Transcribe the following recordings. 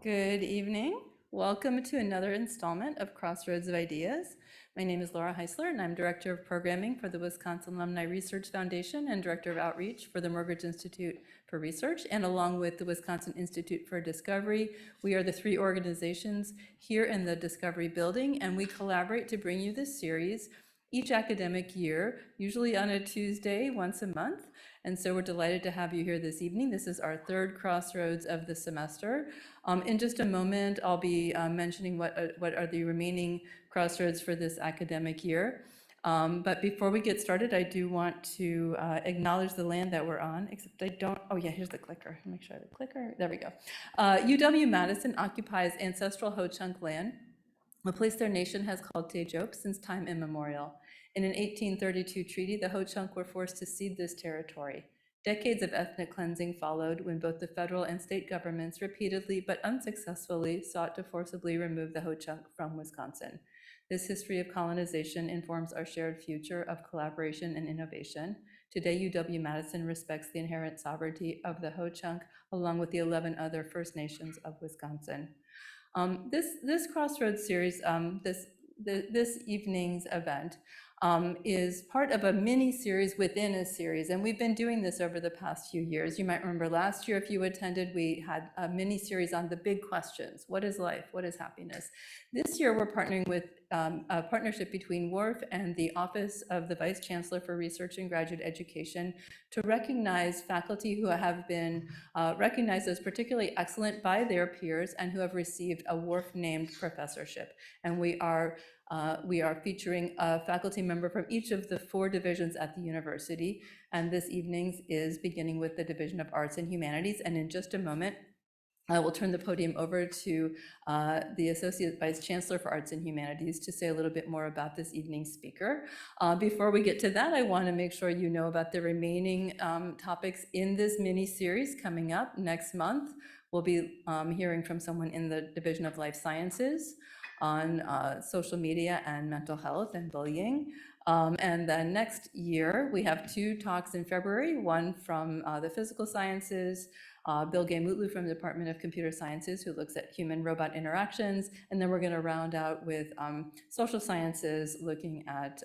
Good evening. Welcome to another installment of Crossroads of Ideas. My name is Laura Heisler, and I'm Director of Programming for the Wisconsin Alumni Research Foundation and Director of Outreach for the Morgridge Institute for Research. And along with the Wisconsin Institute for Discovery, we are the three organizations here in the Discovery Building, and we collaborate to bring you this series each academic year, usually on a Tuesday, once a month. And so we're delighted to have you here this evening. This is our third Crossroads of the semester. In just a moment, I'll be mentioning what are the remaining Crossroads for this academic year. But before we get started, I do want to acknowledge the land that we're on, except I don't, oh yeah, here's the clicker. Make sure I have the clicker, there we go. UW-Madison occupies ancestral Ho-Chunk land, a place their nation has called Teejop since time immemorial. In an 1832 treaty, the Ho-Chunk were forced to cede this territory. Decades of ethnic cleansing followed when both the federal and state governments repeatedly but unsuccessfully sought to forcibly remove the Ho-Chunk from Wisconsin. This history of colonization informs our shared future of collaboration and innovation. Today, UW-Madison respects the inherent sovereignty of the Ho-Chunk, along with the 11 other First Nations of Wisconsin. This Crossroads series, this evening's event, is part of a mini series within a series, and we've been doing this over the past few years. You might remember last year, if you attended, we had a mini series on the big questions. What is life? What is happiness? This year, we're partnering with a partnership between WARF and the Office of the Vice Chancellor for Research and Graduate Education to recognize faculty who have been recognized as particularly excellent by their peers and who have received a WARF-named professorship. And we are We are featuring a faculty member from each of the 4 divisions at the university, and this evening's is beginning with the Division of Arts and Humanities. And in just a moment, I will turn the podium over to the Associate Vice Chancellor for Arts and Humanities to say a little bit more about this evening's speaker. Before we get to that, I want to make sure you know about the remaining topics in this mini-series coming up next month. We'll be hearing from someone in the Division of Life Sciences on social media and mental health and bullying. And then next year, we have 2 talks in February, one from the physical sciences, Bill Gay-Mutlu from the Department of Computer Sciences, who looks at human-robot interactions, and then we're going to round out with social sciences, looking at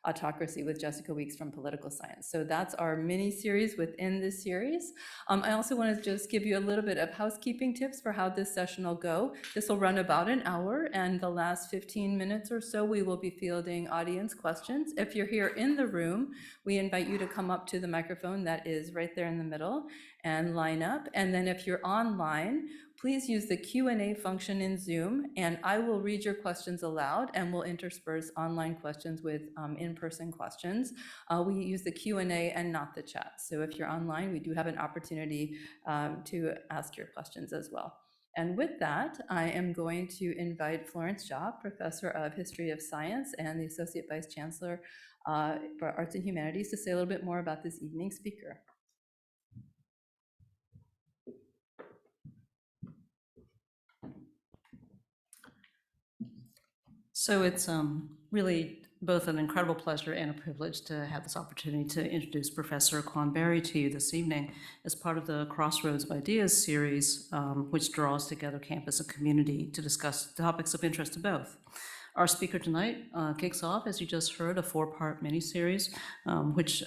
autocracy with Jessica Weeks from political science. So that's our mini-series within this series. I also want to just give you a little bit of housekeeping tips for how this session will go. This will run about an hour, and the last 15 minutes or so, we will be fielding audience questions. If you're here in the room, we invite you to come up to the microphone that is right there in the middle and line up. And then if you're online, please use the Q&A function in Zoom, and I will read your questions aloud, and we'll intersperse online questions with in-person questions. We use the Q&A and not the chat. So if you're online, we do have an opportunity to ask your questions as well. And with that, I am going to invite Florence Jha, Professor of History of Science and the Associate Vice Chancellor for Arts and Humanities, to say a little bit more about this evening's speaker. So it's really both an incredible pleasure and a privilege to have this opportunity to introduce Professor Quan Barry to you this evening as part of the Crossroads of Ideas series, which draws together campus and community to discuss topics of interest to both. Our speaker tonight kicks off, as you just heard, a 4-part mini-series, which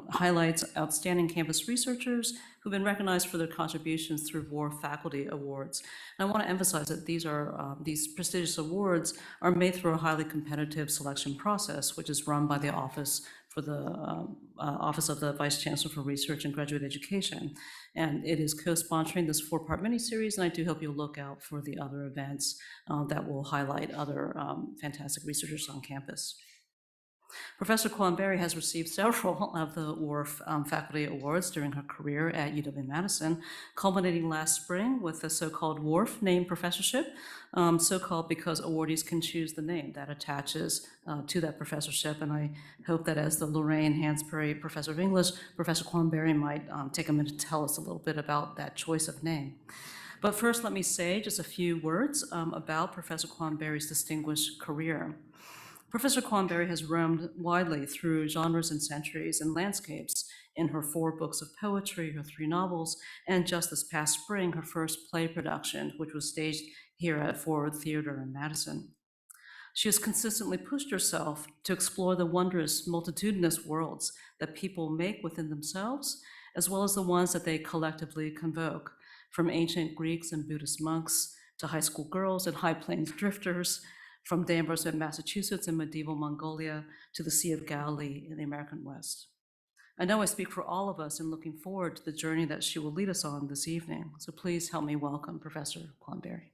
highlights outstanding campus researchers who've been recognized for their contributions through WARF faculty awards. And I want to emphasize that these prestigious awards are made through a highly competitive selection process, which is run by the Office of the Vice Chancellor for Research and Graduate Education. And it is co-sponsoring this 4-part mini-series, and I do hope you'll look out for the other events that will highlight other fantastic researchers on campus. Professor Quan Barry has received several of the WARF faculty awards during her career at UW-Madison, culminating last spring with the so-called WARF name professorship, so-called because awardees can choose the name that attaches to that professorship. And I hope that as the Lorraine Hansberry Professor of English, Professor Quan Barry might take a minute to tell us a little bit about that choice of name. But first, let me say just a few words about Professor Quan Barry's distinguished career. Professor Quan Barry has roamed widely through genres and centuries and landscapes in her 4 books of poetry, her 3 novels, and just this past spring, her first play production, which was staged here at Forward Theater in Madison. She has consistently pushed herself to explore the wondrous, multitudinous worlds that people make within themselves, as well as the ones that they collectively convoke, from ancient Greeks and Buddhist monks to high school girls and high plains drifters, from Danvers in Massachusetts and medieval Mongolia to the Sea of Galilee in the American West. I know I speak for all of us in looking forward to the journey that she will lead us on this evening. So please help me welcome Professor Quan Barry.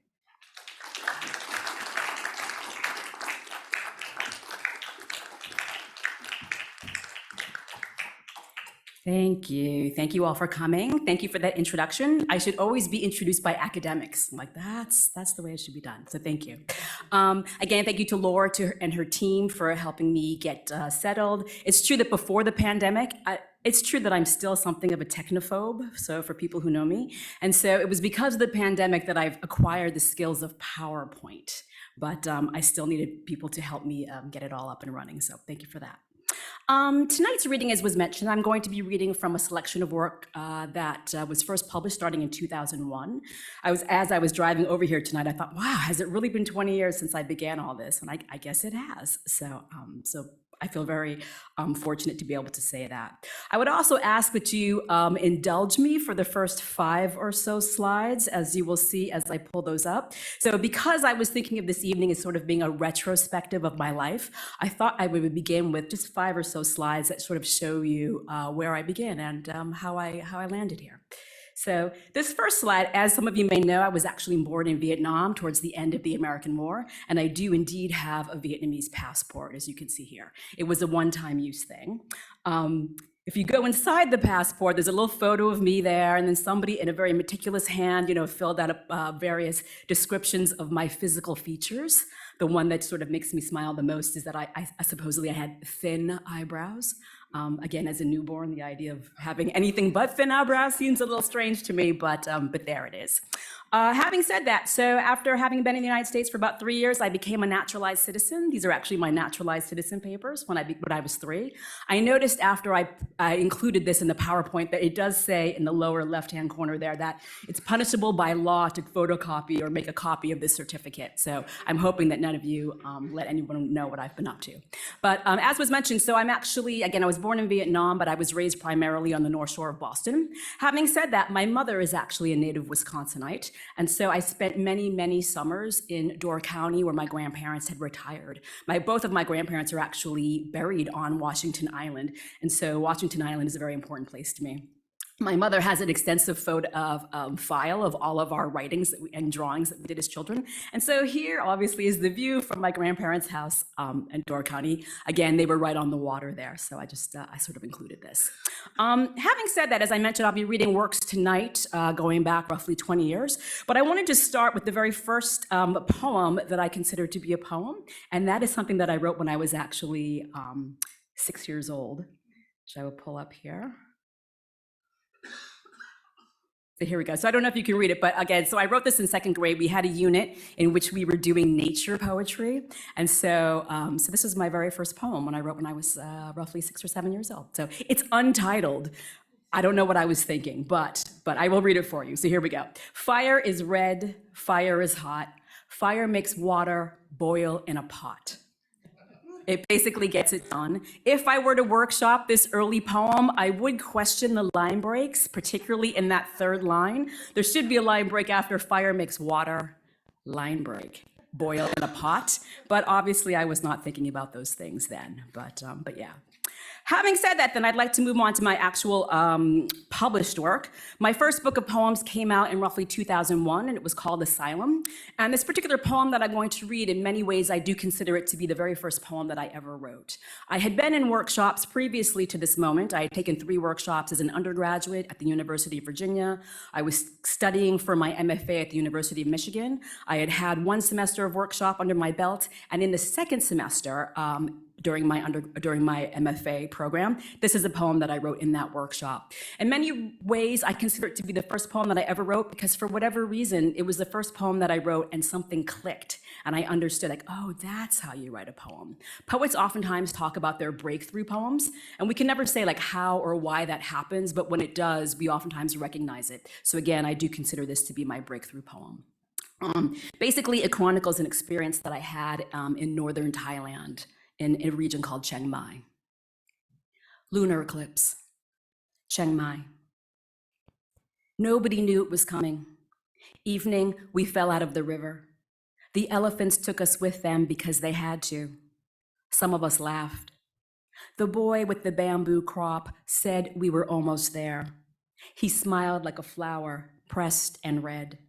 Thank you. Thank you all for coming. Thank you for that introduction. I should always be introduced by academics. I'm like, that's the way it should be done. So thank you. Again, thank you to Laura and her team for helping me get settled. It's true that before the pandemic, it's true that I'm still something of a technophobe, so for people who know me. And so it was because of the pandemic that I've acquired the skills of PowerPoint, but I still needed people to help me get it all up and running. So thank you for that. Tonight's reading, as was mentioned, I'm going to be reading from a selection of work that was first published starting in 2001. As I was driving over here tonight, I thought, wow, has it really been 20 years since I began all this? And I guess it has. So I feel very fortunate to be able to say that. I would also ask that you indulge me for the first 5 or so slides, as you will see as I pull those up. So because I was thinking of this evening as sort of being a retrospective of my life, I thought I would begin with just 5 or so slides that sort of show you where I began and how I landed here. So this first slide, as some of you may know, I was actually born in Vietnam towards the end of the American War, and I do indeed have a Vietnamese passport, as you can see here. It was a one-time use thing. If you go inside the passport, there's a little photo of me there, and then somebody in a very meticulous hand, filled out various descriptions of my physical features. The one that sort of makes me smile the most is that I supposedly I had thin eyebrows. Again, as a newborn, the idea of having anything but thin eyebrows seems a little strange to me, but there it is. Having said that, so after having been in the United States for about 3 years, I became a naturalized citizen. These are actually my naturalized citizen papers when I was 3. I noticed after I included this in the PowerPoint that it does say in the lower left-hand corner there that it's punishable by law to photocopy or make a copy of this certificate. So I'm hoping that none of you let anyone know what I've been up to. But as was mentioned, so I'm actually, again, I was born in Vietnam, but I was raised primarily on the North Shore of Boston. Having said that, my mother is actually a native Wisconsinite. And so I spent many, many summers in Door County where my grandparents had retired. Both of my grandparents are actually buried on Washington Island. And so Washington Island is a very important place to me. My mother has an extensive file of all of our writings and drawings that we did as children. And so here, obviously, is the view from my grandparents' house in Door County. Again, they were right on the water there, so I sort of included this. Having said that, as I mentioned, I'll be reading works tonight, going back roughly 20 years. But I wanted to start with the very first poem that I consider to be a poem, and that is something that I wrote when I was actually 6 years old, which I will pull up here. So here we go. So I don't know if you can read it, but again, so I wrote this in 2nd grade. We had a unit in which we were doing nature poetry. And so this was my very first poem when I was roughly 6 or 7 years old. So it's untitled. I don't know what I was thinking, but I will read it for you. So here we go. Fire is red, fire is hot. Fire makes water boil in a pot. It basically gets it done. If I were to workshop this early poem, I would question the line breaks, particularly in that 3rd line. There should be a line break after fire makes water, line break, boil in a pot. But obviously I was not thinking about those things then, but yeah. Having said that, then I'd like to move on to my actual published work. My first book of poems came out in roughly 2001, and it was called Asylum. And this particular poem that I'm going to read, in many ways, I do consider it to be the very first poem that I ever wrote. I had been in workshops previously to this moment. I had taken 3 workshops as an undergraduate at the University of Virginia. I was studying for my MFA at the University of Michigan. I had had 1 semester of workshop under my belt, and in the 2nd semester, during my MFA program, this is a poem that I wrote in that workshop. In many ways, I consider it to be the first poem that I ever wrote because for whatever reason, it was the first poem that I wrote and something clicked and I understood like, oh, that's how you write a poem. Poets oftentimes talk about their breakthrough poems and we can never say like how or why that happens, but when it does, we oftentimes recognize it. So again, I do consider this to be my breakthrough poem. Basically, it chronicles an experience that I had in northern Thailand, in a region called Chiang Mai. Lunar eclipse, Chiang Mai. Nobody knew it was coming. Evening, we fell out of the river. The elephants took us with them because they had to. Some of us laughed. The boy with the bamboo crop said we were almost there. He smiled like a flower, pressed and red.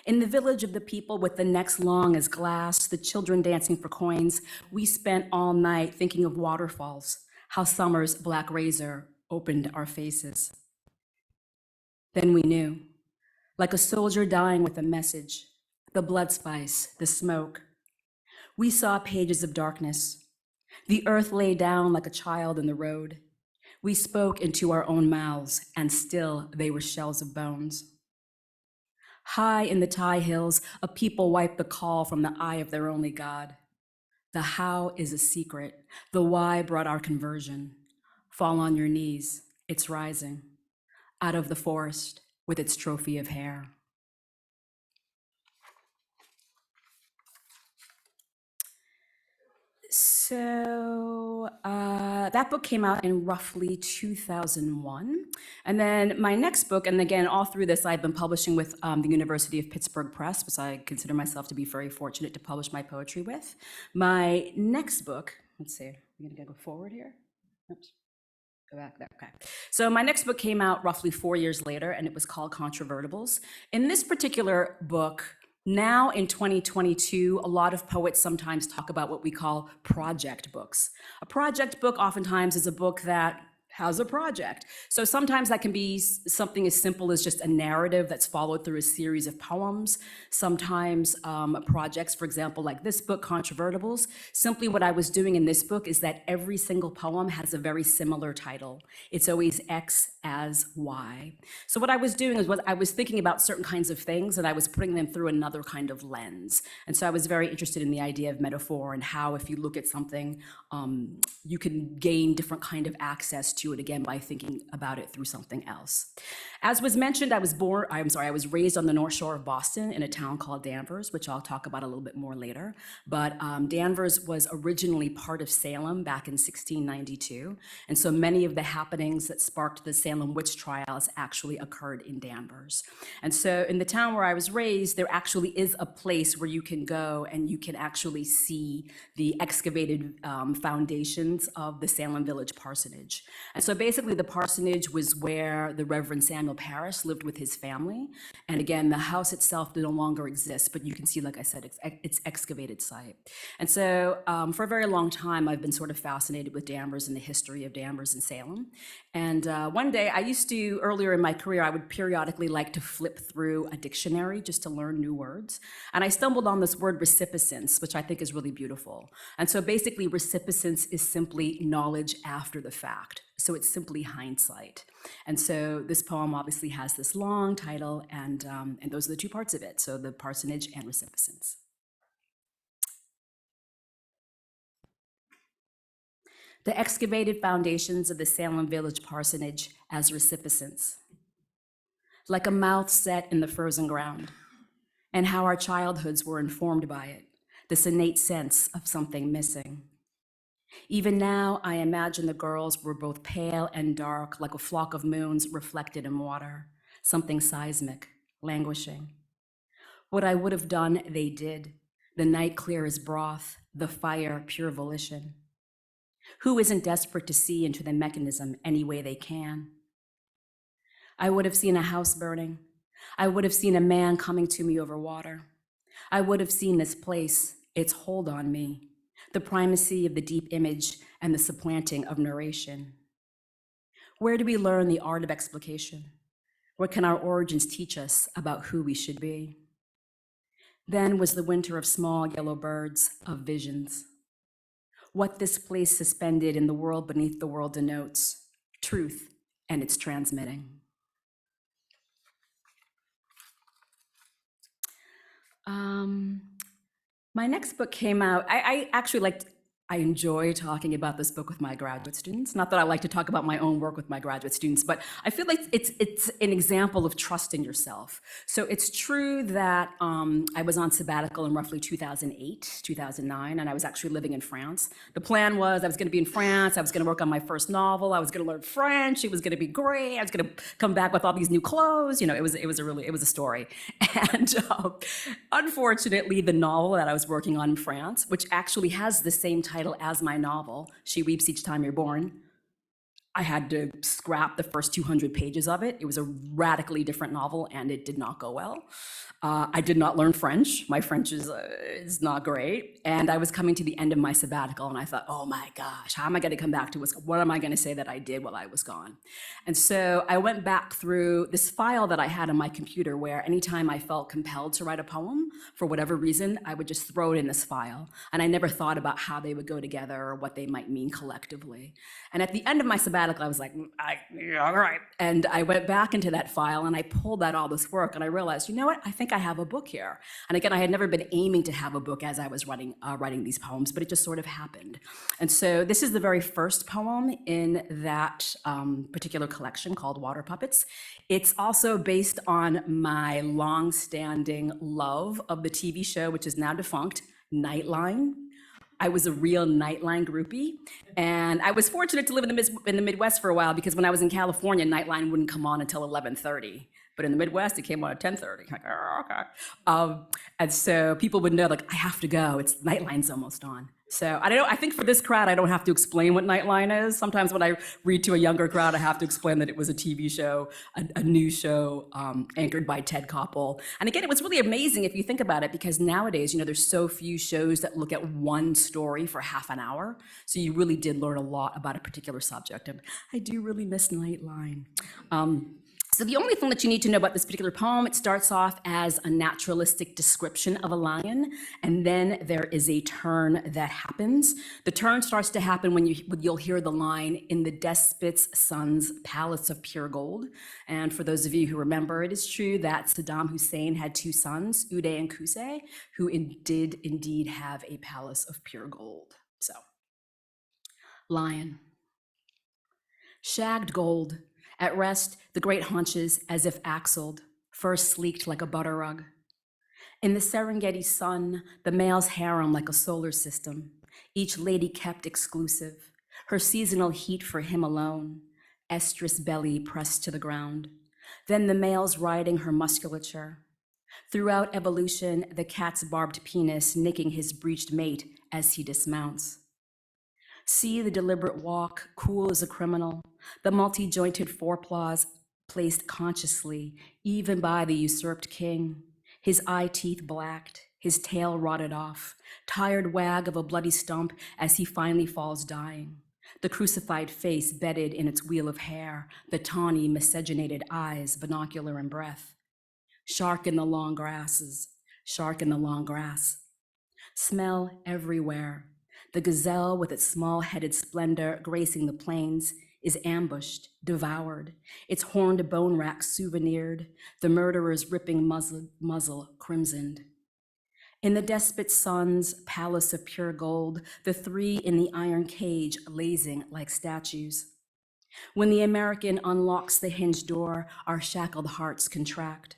In the village of the people with the necks long as glass, the children dancing for coins, we spent all night thinking of waterfalls, how summer's black razor opened our faces. Then we knew, like a soldier dying with a message, the blood spice, the smoke. We saw pages of darkness. The earth lay down like a child in the road. We spoke into our own mouths, and still they were shells of bones. High in the Thai hills, a people wipe the call from the eye of their only God. The how is a secret. The why brought our conversion. Fall on your knees, it's rising. Out of the forest with its trophy of hair. So that book came out in roughly 2001. And then my next book, and again, all through this, I've been publishing with the University of Pittsburgh Press, which I consider myself to be very fortunate to publish my poetry with. My next book, let's see, we're gonna go forward here. Oops. Go back there. Okay. So my next book came out roughly 4 years later, and it was called Controvertibles. In this particular book, now in 2022, a lot of poets sometimes talk about what we call project books. A project book oftentimes is a book that has a project. So sometimes that can be something as simple as just a narrative that's followed through a series of poems. Sometimes projects, for example, like this book, Controvertibles, simply what I was doing in this book is that every single poem has a very similar title. It's always X as Y. So what I was doing is I was thinking about certain kinds of things and I was putting them through another kind of lens. And so I was very interested in the idea of metaphor and how if you look at something, you can gain different kind of access to it again by thinking about it through something else. As was mentioned, I was raised on the North Shore of Boston in a town called Danvers, which I'll talk about a little bit more later. But Danvers was originally part of Salem back in 1692. And so many of the happenings that sparked the Salem witch trials actually occurred in Danvers. And so in the town where I was raised, there actually is a place where you can go and you can actually see the excavated foundations of the Salem Village parsonage. And so basically the parsonage was where the Reverend Samuel Parrish lived with his family. And again, the house itself no longer exists, but you can see, like I said, it's excavated site. And so for a very long time, I've been sort of fascinated with Danvers and the history of Danvers and Salem. And one day earlier in my career, I would periodically like to flip through a dictionary just to learn new words. And I stumbled on this word recipiscence, which I think is really beautiful. And so basically recipiscence is simply knowledge after the fact. So it's simply hindsight. And so this poem obviously has this long title, and those are the two parts of it. So the parsonage and recipiscence. The excavated foundations of the Salem Village parsonage as recipiscence, like a mouth set in the frozen ground, and how our childhoods were informed by it, this innate sense of something missing. Even now, I imagine the girls were both pale and dark, like a flock of moons reflected in water, something seismic, languishing. What I would have done, they did. The night clear as broth, the fire pure volition. Who isn't desperate to see into the mechanism any way they can? I would have seen a house burning. I would have seen a man coming to me over water. I would have seen this place, its hold on me, the primacy of the deep image and the supplanting of narration. Where do we learn the art of explication? What can our origins teach us about who we should be? Then was the winter of small yellow birds, of visions. What this place suspended in the world beneath the world denotes, truth and its transmitting. My next book came out, I enjoy talking about this book with my graduate students. Not that I like to talk about my own work with my graduate students, but I feel like it's an example of trust in yourself. So it's true that I was on sabbatical in roughly 2008, 2009, and I was actually living in France. The plan was I was gonna be in France, I was gonna work on my first novel, I was gonna learn French, it was gonna be great, I was gonna come back with all these new clothes, you know, it was a story. And unfortunately, the novel that I was working on in France, which actually has the same title as my novel, She Weeps Each Time You're Born, I had to scrap the first 200 pages of it. It was a radically different novel and it did not go well. I did not learn French. My French is not great. And I was coming to the end of my sabbatical and I thought, oh my gosh, how am I gonna come back to Wisconsin? What am I gonna say that I did while I was gone? And so I went back through this file that I had on my computer where anytime I felt compelled to write a poem, for whatever reason, I would just throw it in this file. And I never thought about how they would go together or what they might mean collectively. And at the end of my sabbatical, I was like, yeah, all right. And I went back into that file and I pulled out all this work and I realized, you know what? I think I have a book here. And again, I had never been aiming to have a book as I was writing these poems, but it just sort of happened. And so this is the very first poem in that particular collection called Water Puppets. It's also based on my long-standing love of the TV show, which is now defunct, Nightline. I was a real Nightline groupie, and I was fortunate to live in the Midwest for a while because when I was in California, Nightline wouldn't come on until 11:30. But in the Midwest, it came on at 10:30. Like, oh, okay. And so people would know, like, I have to go. It's Nightline's almost on. So I don't know. I think for this crowd, I don't have to explain what Nightline is. Sometimes when I read to a younger crowd, I have to explain that it was a TV show, a news show anchored by Ted Koppel. And again, it was really amazing if you think about it, because nowadays, there's so few shows that look at one story for half an hour. So you really did learn a lot about a particular subject. And I do really miss Nightline. So the only thing that you need to know about this particular poem, it starts off as a naturalistic description of a lion, and then there is a turn that happens. The turn starts to happen when you'll hear the line, "In the despot's son's palace of pure gold." And for those of you who remember, it is true that Saddam Hussein had two sons, Uday and Qusay, who did indeed have a palace of pure gold. So, lion. Shagged gold. At rest, the great haunches as if axled, fur sleeked like a butter rug. In the Serengeti sun, the male's harem like a solar system, each lady kept exclusive, her seasonal heat for him alone, estrus belly pressed to the ground. Then the male's riding her musculature. Throughout evolution, the cat's barbed penis nicking his breached mate as he dismounts. See the deliberate walk, cool as a criminal, the multi-jointed forepaws placed consciously, even by the usurped king, his eye teeth blacked, his tail rotted off, tired wag of a bloody stump as he finally falls dying, the crucified face bedded in its wheel of hair, the tawny, miscegenated eyes, binocular in breath. Shark in the long grasses, shark in the long grass. Smell everywhere. The gazelle with its small-headed splendor gracing the plains is ambushed, devoured, its horned bone rack souvenired, the murderer's ripping muzzle crimsoned. In the despot's son's palace of pure gold, the three in the iron cage lazing like statues. When the American unlocks the hinged door, our shackled hearts contract.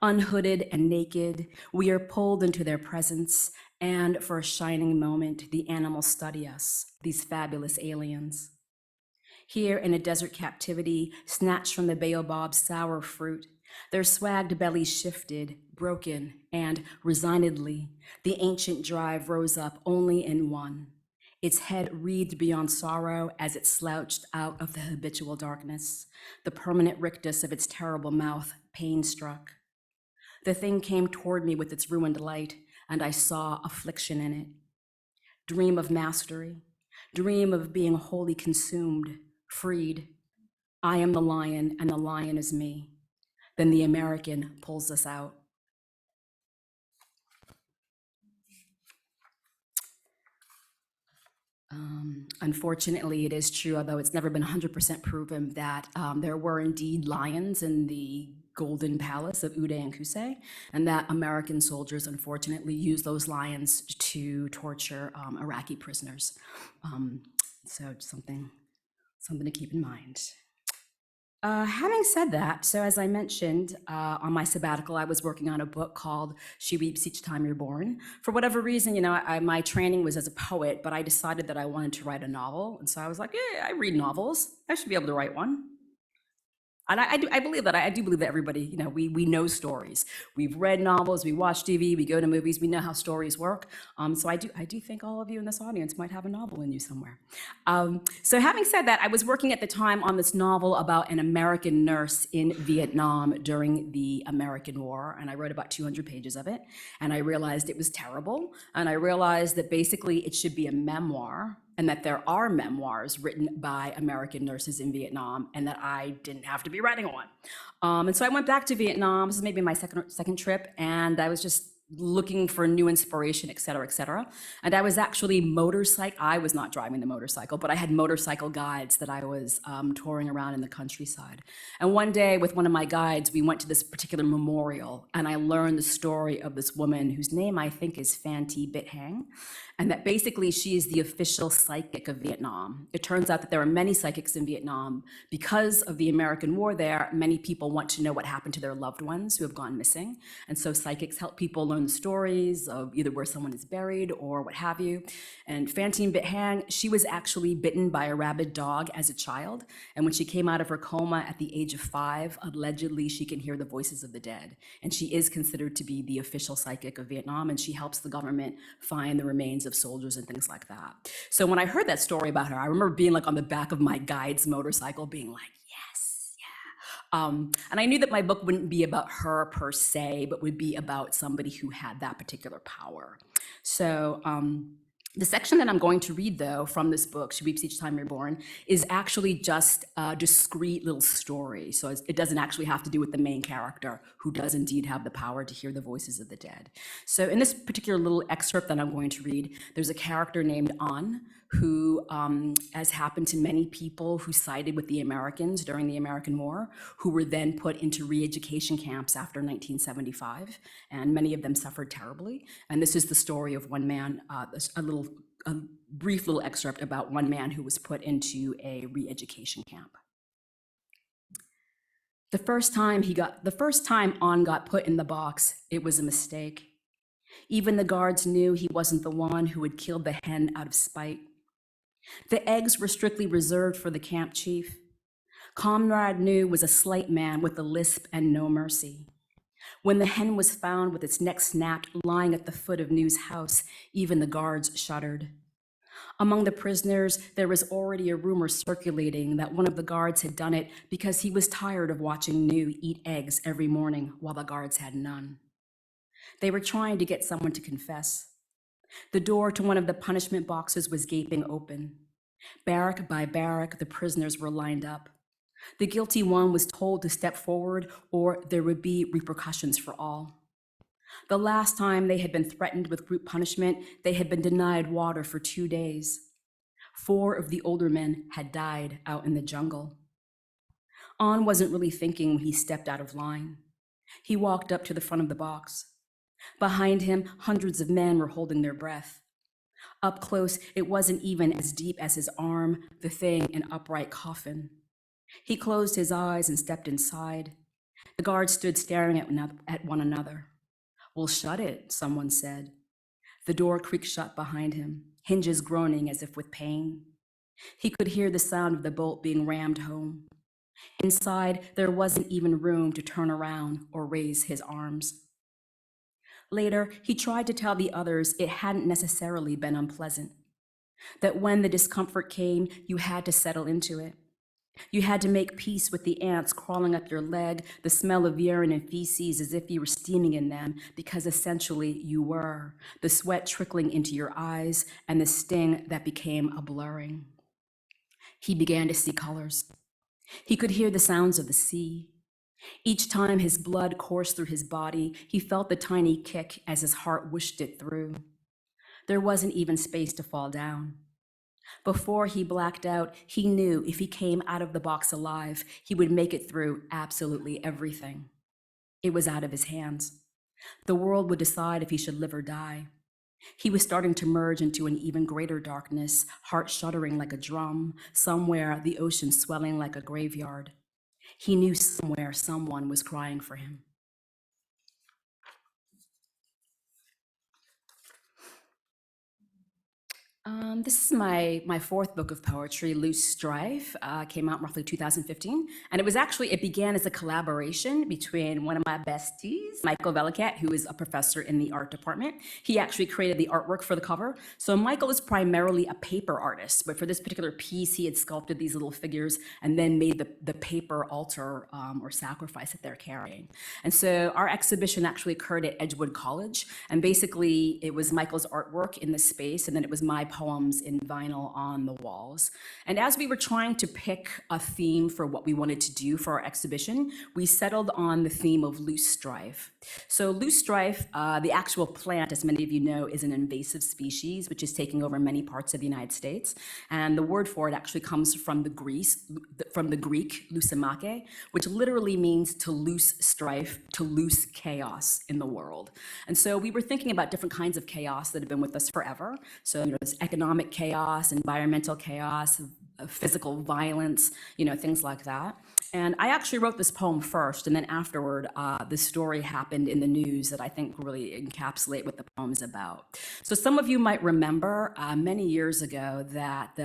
Unhooded and naked, we are pulled into their presence, and for a shining moment, the animals study us, these fabulous aliens. Here in a desert captivity, snatched from the baobab's sour fruit, their swagged bellies shifted, broken, and resignedly, the ancient drive rose up only in one, its head wreathed beyond sorrow as it slouched out of the habitual darkness, the permanent rictus of its terrible mouth pain-struck. The thing came toward me with its ruined light, and I saw affliction in it. Dream of mastery, dream of being wholly consumed, freed. I am the lion, and the lion is me. Then the American pulls us out. Unfortunately, it is true, although it's never been 100% proven, that there were indeed lions in the Golden Palace of Uday and Qusay, and that American soldiers unfortunately used those lions to torture Iraqi prisoners. So something to keep in mind. Having said that, so as I mentioned, on my sabbatical, I was working on a book called She Weeps Each Time You're Born. For whatever reason, my training was as a poet, but I decided that I wanted to write a novel. And so I was like, yeah, I read novels. I should be able to write one. And I believe that. I do believe that everybody, we know stories. We've read novels, we watch TV, we go to movies, we know how stories work. So I do think all of you in this audience might have a novel in you somewhere. So having said that, I was working at the time on this novel about an American nurse in Vietnam during the American War, and I wrote about 200 pages of it, and I realized it was terrible, and I realized that basically it should be a memoir, and that there are memoirs written by American nurses in Vietnam, and that I didn't have to be writing one. And so I went back to Vietnam. This is maybe my second trip, and I was just looking for new inspiration, et cetera, et cetera. And I was actually I was not driving the motorcycle, but I had motorcycle guides that I was touring around in the countryside. And one day with one of my guides, we went to this particular memorial, and I learned the story of this woman whose name I think is Phan Thi Bit Hang, and that basically she is the official psychic of Vietnam. It turns out that there are many psychics in Vietnam. Because of the American war there, many people want to know what happened to their loved ones who have gone missing. And so psychics help people learn known stories of either where someone is buried or what have you. And Fantine Bithang, she was actually bitten by a rabid dog as a child. And when she came out of her coma at the age of 5, allegedly she can hear the voices of the dead. And she is considered to be the official psychic of Vietnam, and she helps the government find the remains of soldiers and things like that. So when I heard that story about her, I remember being like on the back of my guide's motorcycle being like, yes, yeah. And I knew that my book wouldn't be about her per se, but would be about somebody who had that particular power. So the section that I'm going to read, though, from this book, She Weeps Each Time You're Born, is actually just a discrete little story. So it doesn't actually have to do with the main character, who does indeed have the power to hear the voices of the dead. So in this particular little excerpt that I'm going to read, there's a character named An, who, as happened to many people who sided with the Americans during the American War, who were then put into re-education camps after 1975, and many of them suffered terribly. And this is the story of one man, a brief little excerpt about one man who was put into a re-education camp. The first time An got put in the box, it was a mistake. Even the guards knew he wasn't the one who had killed the hen out of spite. The eggs were strictly reserved for the camp chief. Comrade Nu was a slight man with a lisp and no mercy. When the hen was found with its neck snapped lying at the foot of Nu's house, even the guards shuddered. Among the prisoners, there was already a rumor circulating that one of the guards had done it because he was tired of watching Nu eat eggs every morning while the guards had none. They were trying to get someone to confess. The door to one of the punishment boxes was gaping open. Barrack by barrack, the prisoners were lined up. The guilty one was told to step forward or there would be repercussions for all. The last time they had been threatened with group punishment, they had been denied water for 2 days. 4 of the older men had died out in the jungle. An wasn't really thinking when he stepped out of line. He walked up to the front of the box. Behind him, hundreds of men were holding their breath. Up close, it wasn't even as deep as his arm, the thing an upright coffin. He closed his eyes and stepped inside. The guards stood staring at one another. "Well, shut it," someone said. The door creaked shut behind him, hinges groaning as if with pain. He could hear the sound of the bolt being rammed home. Inside, there wasn't even room to turn around or raise his arms. Later, he tried to tell the others it hadn't necessarily been unpleasant, that when the discomfort came, you had to settle into it. You had to make peace with the ants crawling up your leg, the smell of urine and feces as if you were steaming in them, because essentially you were, the sweat trickling into your eyes and the sting that became a blurring. He began to see colors. He could hear the sounds of the sea. Each time his blood coursed through his body, he felt the tiny kick as his heart whooshed it through. There wasn't even space to fall down. Before he blacked out, he knew if he came out of the box alive, he would make it through absolutely everything. It was out of his hands. The world would decide if he should live or die. He was starting to merge into an even greater darkness, heart shuddering like a drum, somewhere the ocean swelling like a graveyard. He knew somewhere someone was crying for him. This is my fourth book of poetry, Loose Strife, came out roughly 2015. And it began as a collaboration between one of my besties, Michael Velikat, who is a professor in the art department. He actually created the artwork for the cover. So Michael is primarily a paper artist, but for this particular piece, he had sculpted these little figures and then made the paper altar or sacrifice that they're carrying. And so our exhibition actually occurred at Edgewood College. And basically, it was Michael's artwork in this space, and then it was my poems in vinyl on the walls. And as we were trying to pick a theme for what we wanted to do for our exhibition, we settled on the theme of loose strife. So loose strife, the actual plant, as many of you know, is an invasive species, which is taking over many parts of the United States. And the word for it actually comes from the Greek, lusomake, which literally means to loose strife, to loose chaos in the world. And so we were thinking about different kinds of chaos that have been with us forever. So there's economic chaos, environmental chaos, physical violence, things like that. And I actually wrote this poem first, and then afterward, the story happened in the news that I think really encapsulate what the poem's about. So some of you might remember many years ago that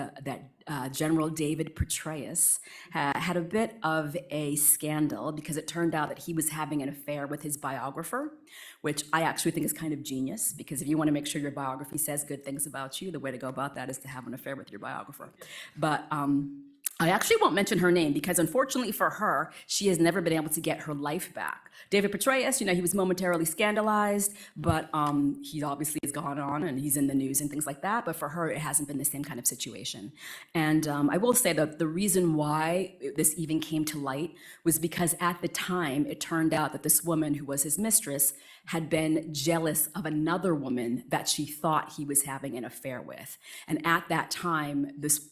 General David Petraeus had a bit of a scandal because it turned out that he was having an affair with his biographer, which I actually think is kind of genius, because if you want to make sure your biography says good things about you, the way to go about that is to have an affair with your biographer. But I actually won't mention her name because unfortunately for her, she has never been able to get her life back. David Petraeus, he was momentarily scandalized, but he obviously has gone on and he's in the news and things like that. But for her, it hasn't been the same kind of situation. And I will say that the reason why this even came to light was because at the time, it turned out that this woman who was his mistress had been jealous of another woman that she thought he was having an affair with. And at that time, this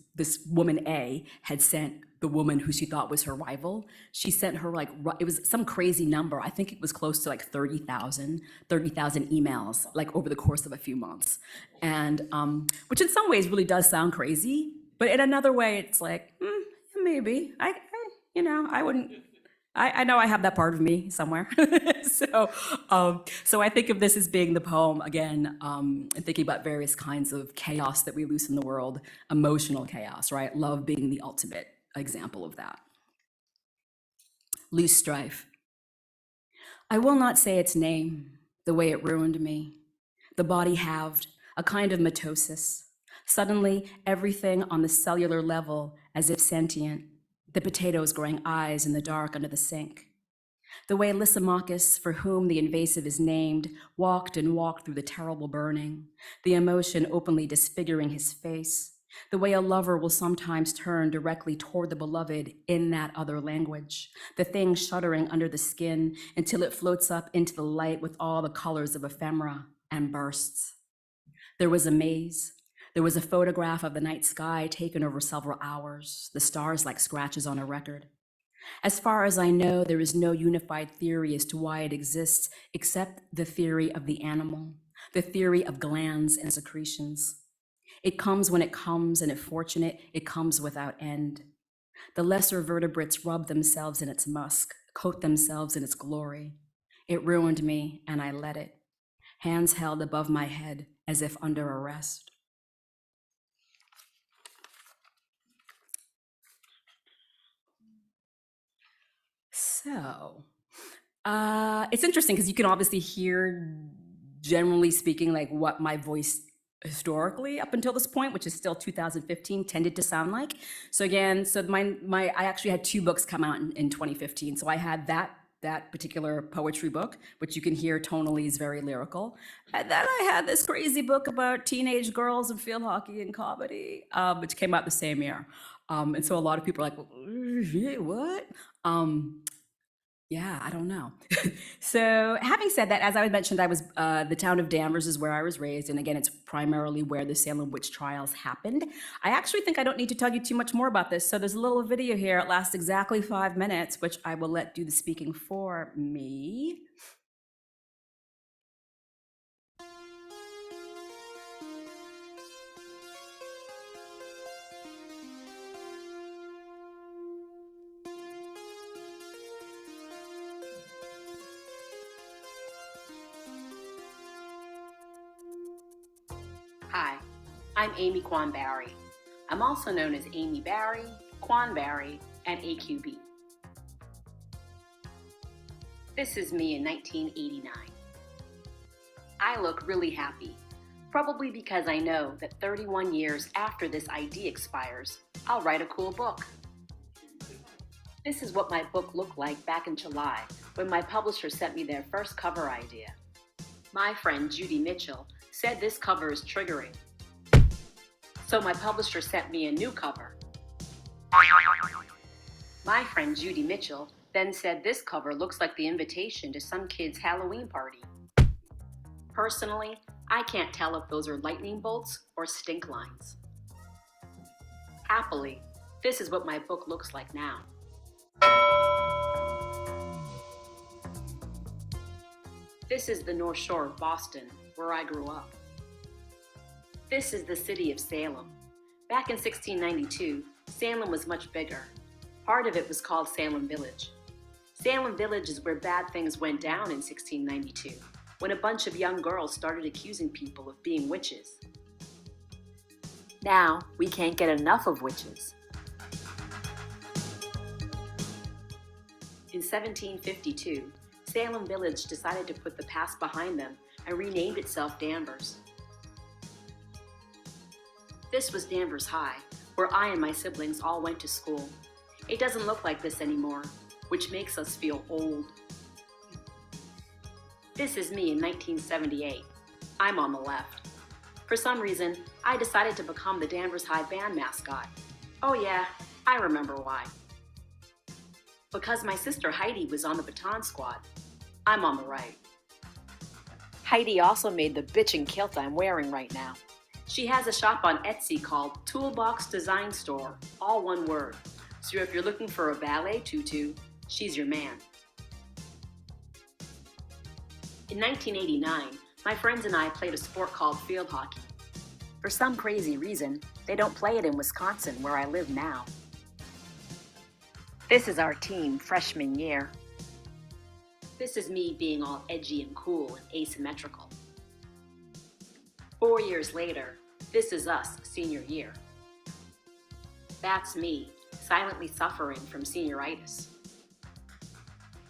woman A had sent the woman who she thought was her rival, she sent her it was some crazy number. I think it was close to 30,000 emails, over the course of a few months. And which in some ways really does sound crazy, but in another way, it's maybe, I wouldn't, I know I have that part of me somewhere. So I think of this as being the poem, again, and thinking about various kinds of chaos that we loose in the world, emotional chaos, right? Love being the ultimate example of that. Loose strife. I will not say its name, the way it ruined me. The body halved, a kind of mitosis. Suddenly, everything on the cellular level as if sentient. The potatoes growing eyes in the dark under the sink. The way Lysimachus, for whom the invasive is named, walked and walked through the terrible burning, the emotion openly disfiguring his face. The way a lover will sometimes turn directly toward the beloved in that other language, the thing shuddering under the skin until it floats up into the light with all the colors of ephemera and bursts. There was a maze. There was a photograph of the night sky taken over several hours, the stars like scratches on a record. As far as I know, there is no unified theory as to why it exists, except the theory of the animal, the theory of glands and secretions. It comes when it comes, and if fortunate, it comes without end. The lesser vertebrates rub themselves in its musk, coat themselves in its glory. It ruined me, and I let it, hands held above my head as if under arrest. So, it's interesting because you can obviously hear, generally speaking, what my voice historically up until this point, which is still 2015, tended to sound like. So again, I actually had two books come out in 2015. So I had that particular poetry book, which you can hear tonally is very lyrical. And then I had this crazy book about teenage girls and field hockey and comedy, which came out the same year. And so a lot of people are like, what? Yeah, I don't know. So having said that, as I mentioned, I was the town of Danvers is where I was raised. And again, it's primarily where the Salem witch trials happened. I actually think I don't need to tell you too much more about this. So there's a little video here. It lasts exactly 5 minutes, which I will let do the speaking for me. Hi, I'm Amy Quan Barry. I'm also known as Amy Barry, Quan Barry, and AQB. This is me in 1989. I look really happy, probably because I know that 31 years after this ID expires, I'll write a cool book. This is what my book looked like back in July when my publisher sent me their first cover idea. My friend Judy Mitchell said this cover is triggering. So my publisher sent me a new cover. My friend Judy Mitchell then said this cover looks like the invitation to some kid's Halloween party. Personally, I can't tell if those are lightning bolts or stink lines. Happily, this is what my book looks like now. This is the North Shore of Boston, where I grew up. This is the city of Salem. Back in 1692, Salem was much bigger. Part of it was called Salem Village. Salem Village is where bad things went down in 1692, when a bunch of young girls started accusing people of being witches. Now, we can't get enough of witches. In 1752, Salem Village decided to put the past behind them and renamed itself Danvers. This was Danvers High, where I and my siblings all went to school. It doesn't look like this anymore, which makes us feel old. This is me in 1978. I'm on the left. For some reason, I decided to become the Danvers High band mascot. Oh yeah, I remember why. Because my sister Heidi was on the baton squad. I'm on the right. Heidi also made the bitchin' kilt I'm wearing right now. She has a shop on Etsy called Toolbox Design Store, all one word. So if you're looking for a ballet tutu, she's your man. In 1989, my friends and I played a sport called field hockey. For some crazy reason, they don't play it in Wisconsin, where I live now. This is our team freshman year. This is me being all edgy and cool and asymmetrical. 4 years later, this is us senior year. That's me, silently suffering from senioritis.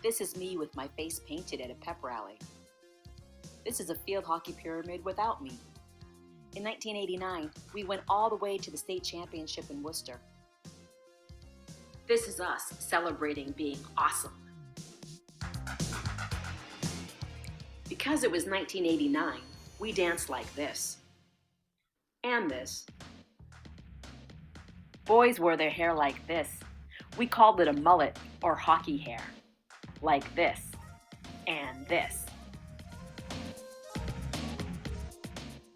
This is me with my face painted at a pep rally. This is a field hockey pyramid without me. In 1989, we went all the way to the state championship in Worcester. This is us celebrating being awesome. Because it was 1989, we danced like this. And this. Boys wore their hair like this. We called it a mullet or hockey hair. Like this. And this.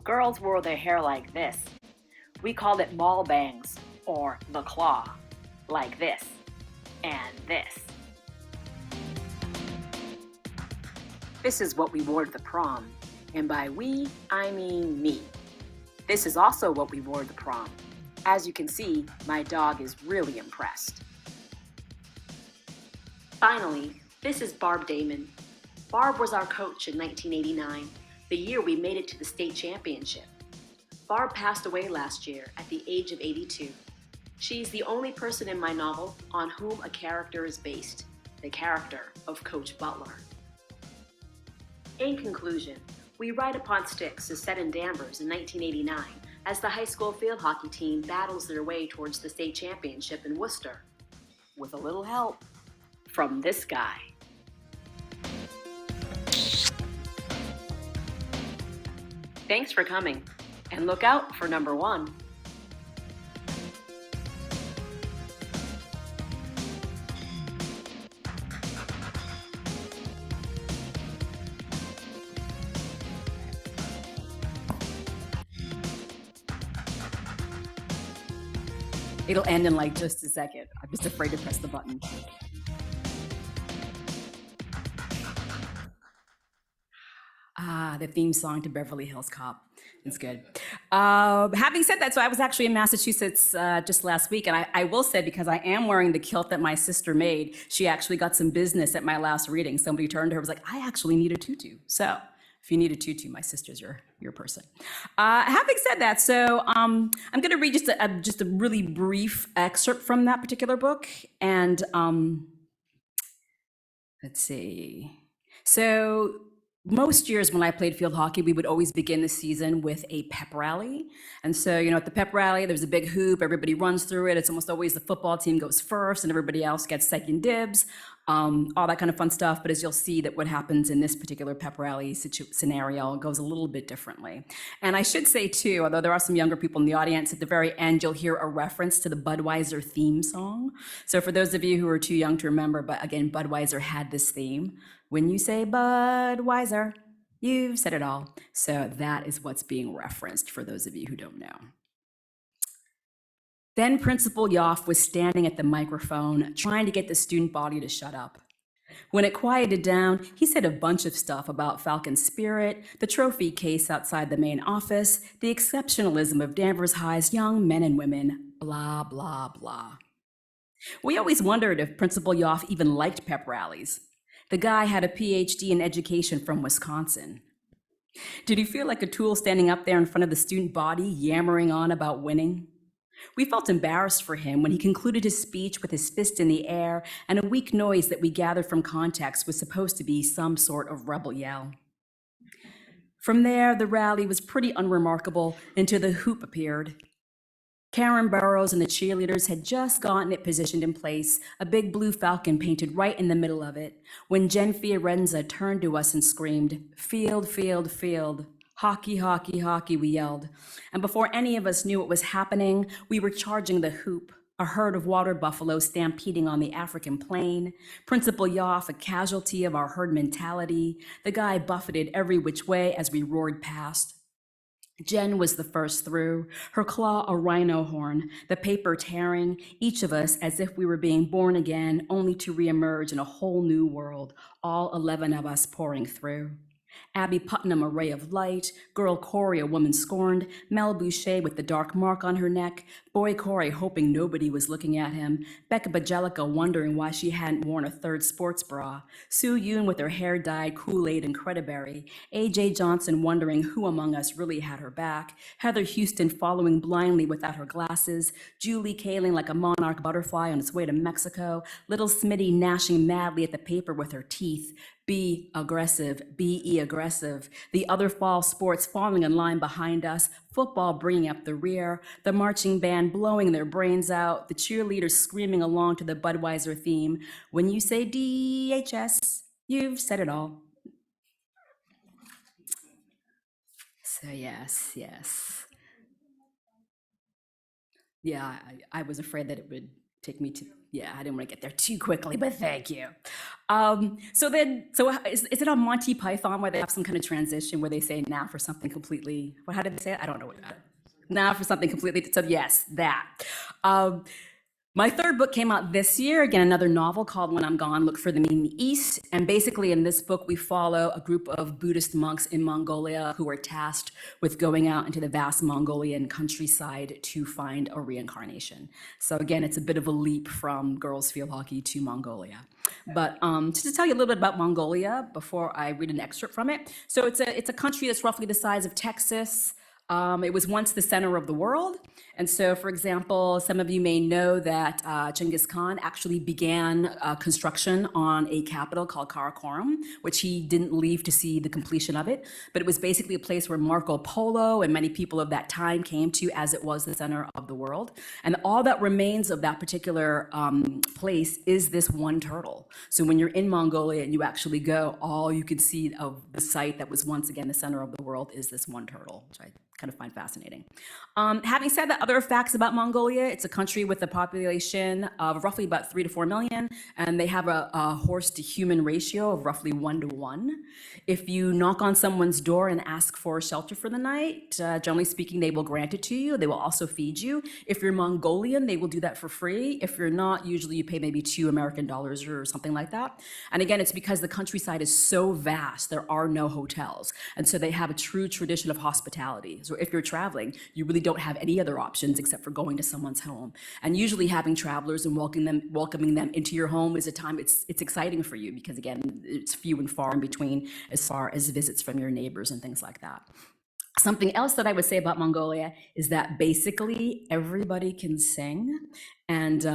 Girls wore their hair like this. We called it mall bangs or the claw. Like this. And this. This is what we wore to the prom. And by we, I mean me. This is also what we wore to the prom. As you can see, my dog is really impressed. Finally, this is Barb Damon. Barb was our coach in 1989, the year we made it to the state championship. Barb passed away last year at the age of 82. She's the only person in my novel on whom a character is based, the character of Coach Butler. In conclusion, We Ride Upon Sticks is set in Danvers in 1989 as the high school field hockey team battles their way towards the state championship in Worcester, with a little help from this guy. Thanks for coming, and look out for number 1. It'll end in like just a second. I'm just afraid to press the button. The theme song to Beverly Hills Cop. It's good. Having said that, so I was actually in Massachusetts just last week, and I will say, because I am wearing the kilt that my sister made, she actually got some business at my last reading. Somebody turned to her and was like, I actually need a tutu. So if you need a tutu, my sister's your person. Having said that, so I'm going to read just a really brief excerpt from that particular book. And let's see. So most years when I played field hockey, we would always begin the season with a pep rally. And so, at the pep rally, there's a big hoop, everybody runs through it. It's almost always the football team goes first and everybody else gets second dibs, all that kind of fun stuff. But as you'll see, that what happens in this particular pep rally scenario goes a little bit differently. And I should say too, although there are some younger people in the audience, at the very end, you'll hear a reference to the Budweiser theme song. So for those of you who are too young to remember, but again, Budweiser had this theme. When you say Budweiser, you've said it all. So that is what's being referenced for those of you who don't know. Then Principal Yoff was standing at the microphone, trying to get the student body to shut up. When it quieted down, he said a bunch of stuff about Falcon Spirit, the trophy case outside the main office, the exceptionalism of Danvers High's young men and women, blah, blah, blah. We always wondered if Principal Yoff even liked pep rallies. The guy had a PhD in education from Wisconsin. Did he feel like a tool standing up there in front of the student body, yammering on about winning? We felt embarrassed for him when he concluded his speech with his fist in the air and a weak noise that we gathered from context was supposed to be some sort of rebel yell. From there, the rally was pretty unremarkable until the hoop appeared. Karen Burrows and the cheerleaders had just gotten it positioned in place, a big blue falcon painted right in the middle of it, when Jen Fiorenza turned to us and screamed, "Field, field, field. Hockey, hockey, hockey," we yelled. And before any of us knew what was happening, we were charging the hoop, a herd of water buffalo stampeding on the African plain, Principal Yoff a casualty of our herd mentality, the guy buffeted every which way as we roared past. Jen was the first through, her claw a rhino horn, the paper tearing, each of us as if we were being born again, only to reemerge in a whole new world, all 11 of us pouring through. Abby Putnam, a ray of light, girl Corey, a woman scorned, Mel Boucher with the dark mark on her neck, boy Corey hoping nobody was looking at him, Becca Bajelica wondering why she hadn't worn a third sports bra, Sue Yoon with her hair dyed Kool-Aid and Crediberry, A.J. Johnson wondering who among us really had her back, Heather Houston following blindly without her glasses, Julie Kaling like a monarch butterfly on its way to Mexico, little Smitty gnashing madly at the paper with her teeth, be aggressive, be aggressive. The other fall sports falling in line behind us, football bringing up the rear, the marching band blowing their brains out, the cheerleaders screaming along to the Budweiser theme. When you say DHS, you've said it all. So yes. Yeah, I was afraid that it would take me to, I didn't want to get there too quickly, but thank you. So is it on Monty Python where they have some kind of transition where they say now for something completely, how did they say it? I don't know. Now for something completely, so yes, that. My third book came out this year, again, another novel called When I'm Gone, Look for the Meaning East. And basically in this book, we follow a group of Buddhist monks in Mongolia who are tasked with going out into the vast Mongolian countryside to find a reincarnation. So again, it's a bit of a leap from girls feel hockey to Mongolia. But just to tell you a little bit about Mongolia before I read an excerpt from it. So it's a country that's roughly the size of Texas. It was once the center of the world. And so, for example, some of you may know that Genghis Khan actually began construction on a capital called Karakorum, which he didn't leave to see the completion of it. But it was basically a place where Marco Polo and many people of that time came to, as it was the center of the world. And all that remains of that particular place is this one turtle. So when you're in Mongolia and you actually go, all you can see of the site that was once again the center of the world is this one turtle, which I kind of find fascinating. Having said that, other facts about Mongolia, it's a country with a population of roughly about 3 to 4 million, and they have a horse to human ratio of roughly 1 to 1. If you knock on someone's door and ask for shelter for the night, generally speaking, they will grant it to you. They will also feed you. If you're Mongolian, they will do that for free. If you're not, usually you pay maybe $2 American or something like that. And again, it's because the countryside is so vast, there are no hotels. And so they have a true tradition of hospitality. So if you're traveling, you really don't have any other options except for going to someone's home. And usually having travelers and welcoming them into your home is a time it's exciting for you because again, it's few and far in between as far as visits from your neighbors and things like that. Something else that I would say about Mongolia is that basically everybody can sing. And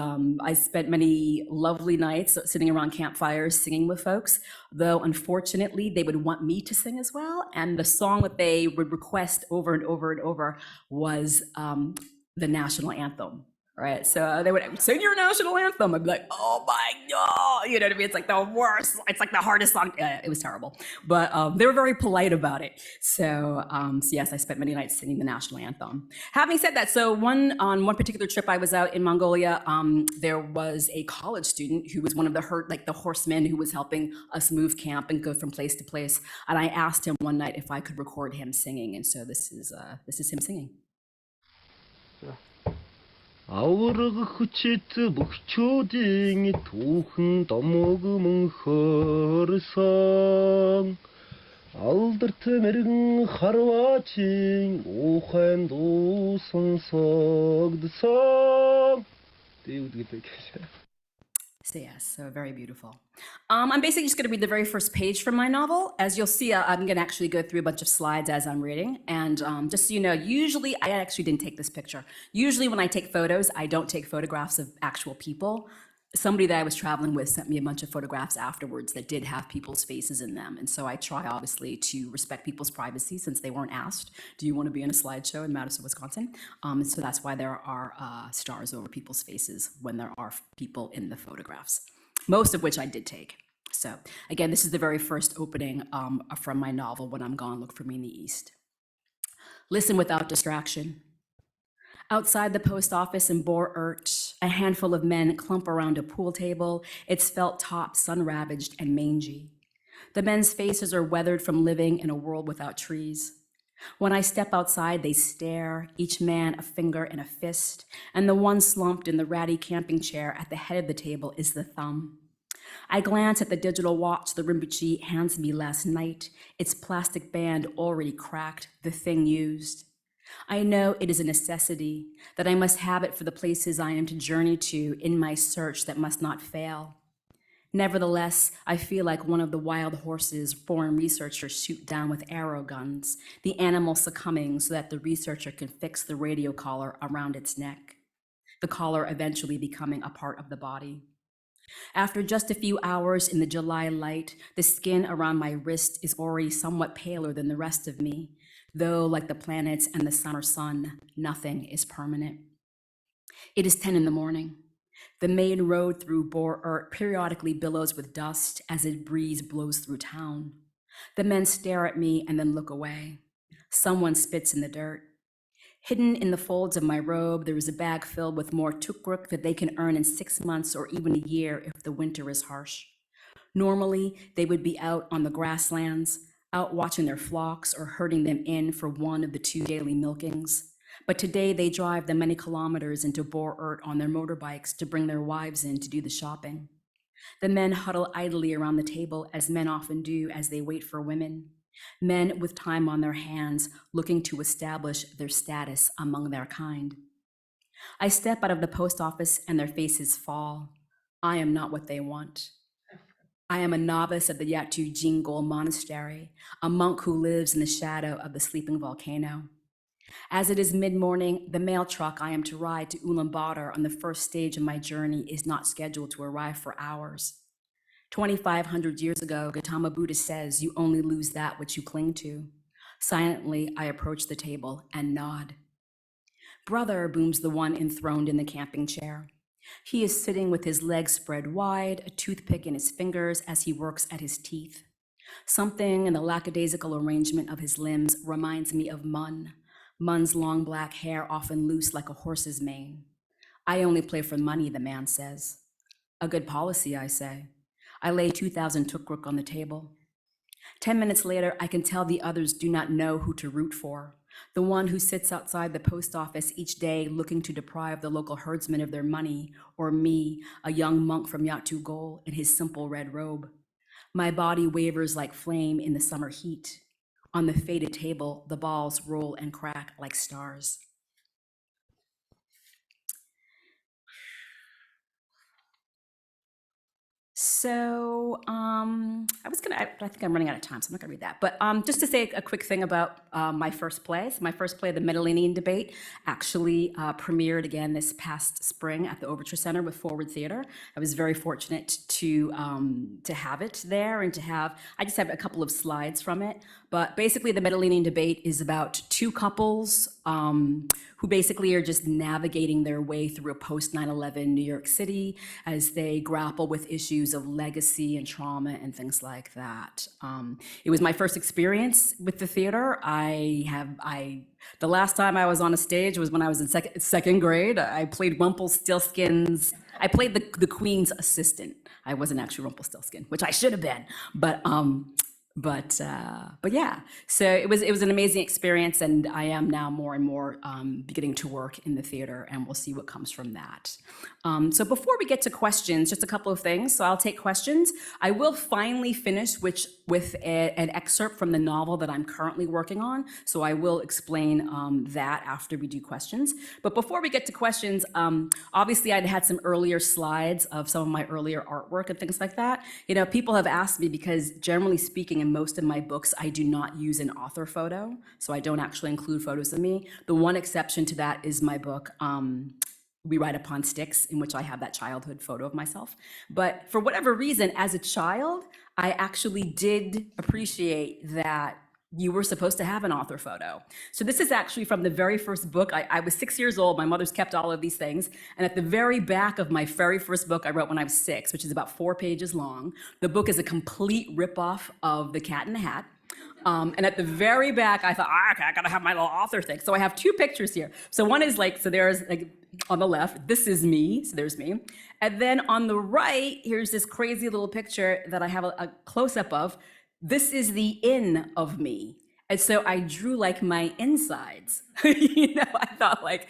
I spent many lovely nights sitting around campfires singing with folks, though unfortunately they would want me to sing as well. And the song that they would request over and over and over was the national anthem. Right, so they would sing your national anthem. I'd be like, oh my God, you know what I mean? It's like the worst, it's like the hardest song. It was terrible, but they were very polite about it. So yes, I spent many nights singing the national anthem. Having said that, so on one particular trip I was out in Mongolia, there was a college student who was one of the horsemen who was helping us move camp and go from place to place. And I asked him one night if I could record him singing. And so this is him singing. Авраг хүчит бөхчүүдийн түүхэн домогмөн хорсон Aldırtı harvaçin ohendu sansagdısam. So yes, so very beautiful. I'm basically just going to read the very first page from my novel. As you'll see, I'm going to actually go through a bunch of slides as I'm reading. And just so you know, usually, I actually didn't take this picture. Usually when I take photos, I don't take photographs of actual people. Somebody that I was traveling with sent me a bunch of photographs afterwards that did have people's faces in them. And so I try, obviously, to respect people's privacy since they weren't asked, do you want to be in a slideshow in Madison, Wisconsin? And so that's why there are stars over people's faces when there are people in the photographs, most of which I did take. So again, this is the very first opening from my novel, When I'm Gone, Look for Me in the East. Listen without distraction. Outside the post office in Boer-Ert, a handful of men clump around a pool table, its felt top sun-ravaged and mangy. The men's faces are weathered from living in a world without trees. When I step outside, they stare, each man a finger and a fist, and the one slumped in the ratty camping chair at the head of the table is the thumb. I glance at the digital watch the Rinpoche hands me last night, its plastic band already cracked, the thing used. I know it is a necessity, that I must have it for the places I am to journey to in my search that must not fail. Nevertheless, I feel like one of the wild horses foreign researchers shoot down with arrow guns, the animal succumbing so that the researcher can fix the radio collar around its neck, the collar eventually becoming a part of the body. After just a few hours in the July light, the skin around my wrist is already somewhat paler than the rest of me, though, like the planets and the summer sun, nothing is permanent. It is 10 in the morning. The main road through Boer-Ert periodically billows with dust as a breeze blows through town. The men stare at me and then look away. Someone spits in the dirt. Hidden in the folds of my robe, there is a bag filled with more tukruk that they can earn in 6 months or even a year if the winter is harsh. Normally, they would be out on the grasslands, out watching their flocks or herding them in for one of the 2 daily milkings. But today they drive the many kilometers into Boer-Ert on their motorbikes to bring their wives in to do the shopping. The men huddle idly around the table, as men often do as they wait for women. Men with time on their hands, looking to establish their status among their kind. I step out of the post office and their faces fall. I am not what they want. I am a novice at the Yatu Jingol Monastery, a monk who lives in the shadow of the sleeping volcano. As it is mid-morning, the mail truck I am to ride to Ulaanbaatar on the first stage of my journey is not scheduled to arrive for hours. 2,500 years ago, Gautama Buddha says you only lose that which you cling to. Silently, I approach the table and nod. Brother, booms the one enthroned in the camping chair. He is sitting with his legs spread wide, a toothpick in his fingers as he works at his teeth. Something in the lackadaisical arrangement of his limbs reminds me of Mun. Mun's long black hair often loose like a horse's mane. I only play for money, the man says. A good policy, I say. I lay 2,000 tukruk on the table. 10 minutes later, I can tell the others do not know who to root for. The one who sits outside the post office each day looking to deprive the local herdsmen of their money, or me, a young monk from Yatu Gol in his simple red robe. My body wavers like flame in the summer heat. On the faded table, the balls roll and crack like stars. So I think I'm running out of time, so I'm not gonna read that. But just to say a quick thing about my first play. So my first play, The Medellinian Debate, actually premiered again this past spring at the Overture Center with Forward Theater. I was very fortunate to have it there and I just have a couple of slides from it. But basically, The Medellinian Debate is about 2 couples who basically are just navigating their way through a post 9/11 New York City as they grapple with issues of legacy and trauma and things like that. It was my first experience with the theater. The last time I was on a stage was when I was in second grade. I played Rumpelstiltskin's. I played the Queen's assistant. I wasn't actually Rumpelstiltskin, which I should have been, but But yeah, so it was an amazing experience, and I am now more and more beginning to work in the theater, and we'll see what comes from that. So before we get to questions, just a couple of things. So I'll take questions. I will finally finish with an excerpt from the novel that I'm currently working on. So I will explain that after we do questions. But before we get to questions, obviously I'd had some earlier slides of some of my earlier artwork and things like that. You know, people have asked me, because generally speaking, in most of my books, I do not use an author photo. So I don't actually include photos of me. The one exception to that is my book, We Ride Upon Sticks, in which I have that childhood photo of myself. But for whatever reason, as a child, I actually did appreciate that you were supposed to have an author photo. So this is actually from the very first book. I was 6 years old. My mother's kept all of these things. And at the very back of my very first book I wrote when I was 6, which is about 4 pages long, the book is a complete ripoff of The Cat in the Hat. And at the very back, I thought, okay, I gotta have my little author thing. So I have 2 pictures here. So one is like, so there's like on the left, this is me, so there's me. And then on the right, here's this crazy little picture that I have a close-up of. This is the in of me. And so I drew like my insides. You know, I thought like,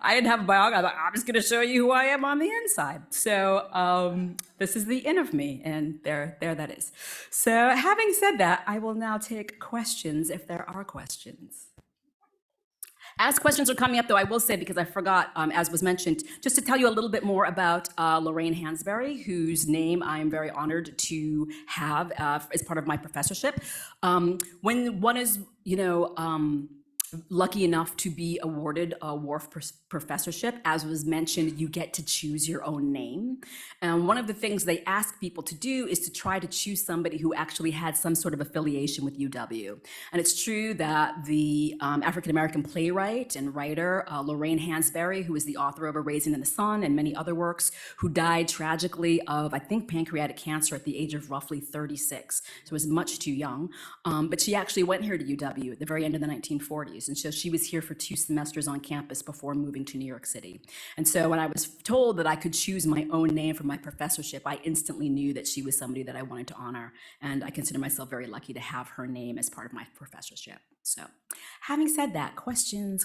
I didn't have a biography. I thought, I'm just gonna show you who I am on the inside. So this is the in of me, and there that is. So having said that, I will now take questions if there are questions. As questions are coming up, though, I will say, because I forgot, as was mentioned, just to tell you a little bit more about Lorraine Hansberry, whose name I am very honored to have as part of my professorship. When one is, lucky enough to be awarded a WARF professorship, as was mentioned, you get to choose your own name. And one of the things they ask people to do is to try to choose somebody who actually had some sort of affiliation with UW. And it's true that the African-American playwright and writer, Lorraine Hansberry, who is the author of A Raisin in the Sun and many other works, who died tragically of, I think, pancreatic cancer at the age of roughly 36. So was much too young. But she actually went here to UW at the very end of the 1940s. And so she was here for 2 semesters on campus before moving to New York City. And so when I was told that I could choose my own name for my professorship, I instantly knew that she was somebody that I wanted to honor. And I consider myself very lucky to have her name as part of my professorship. So having said that, questions.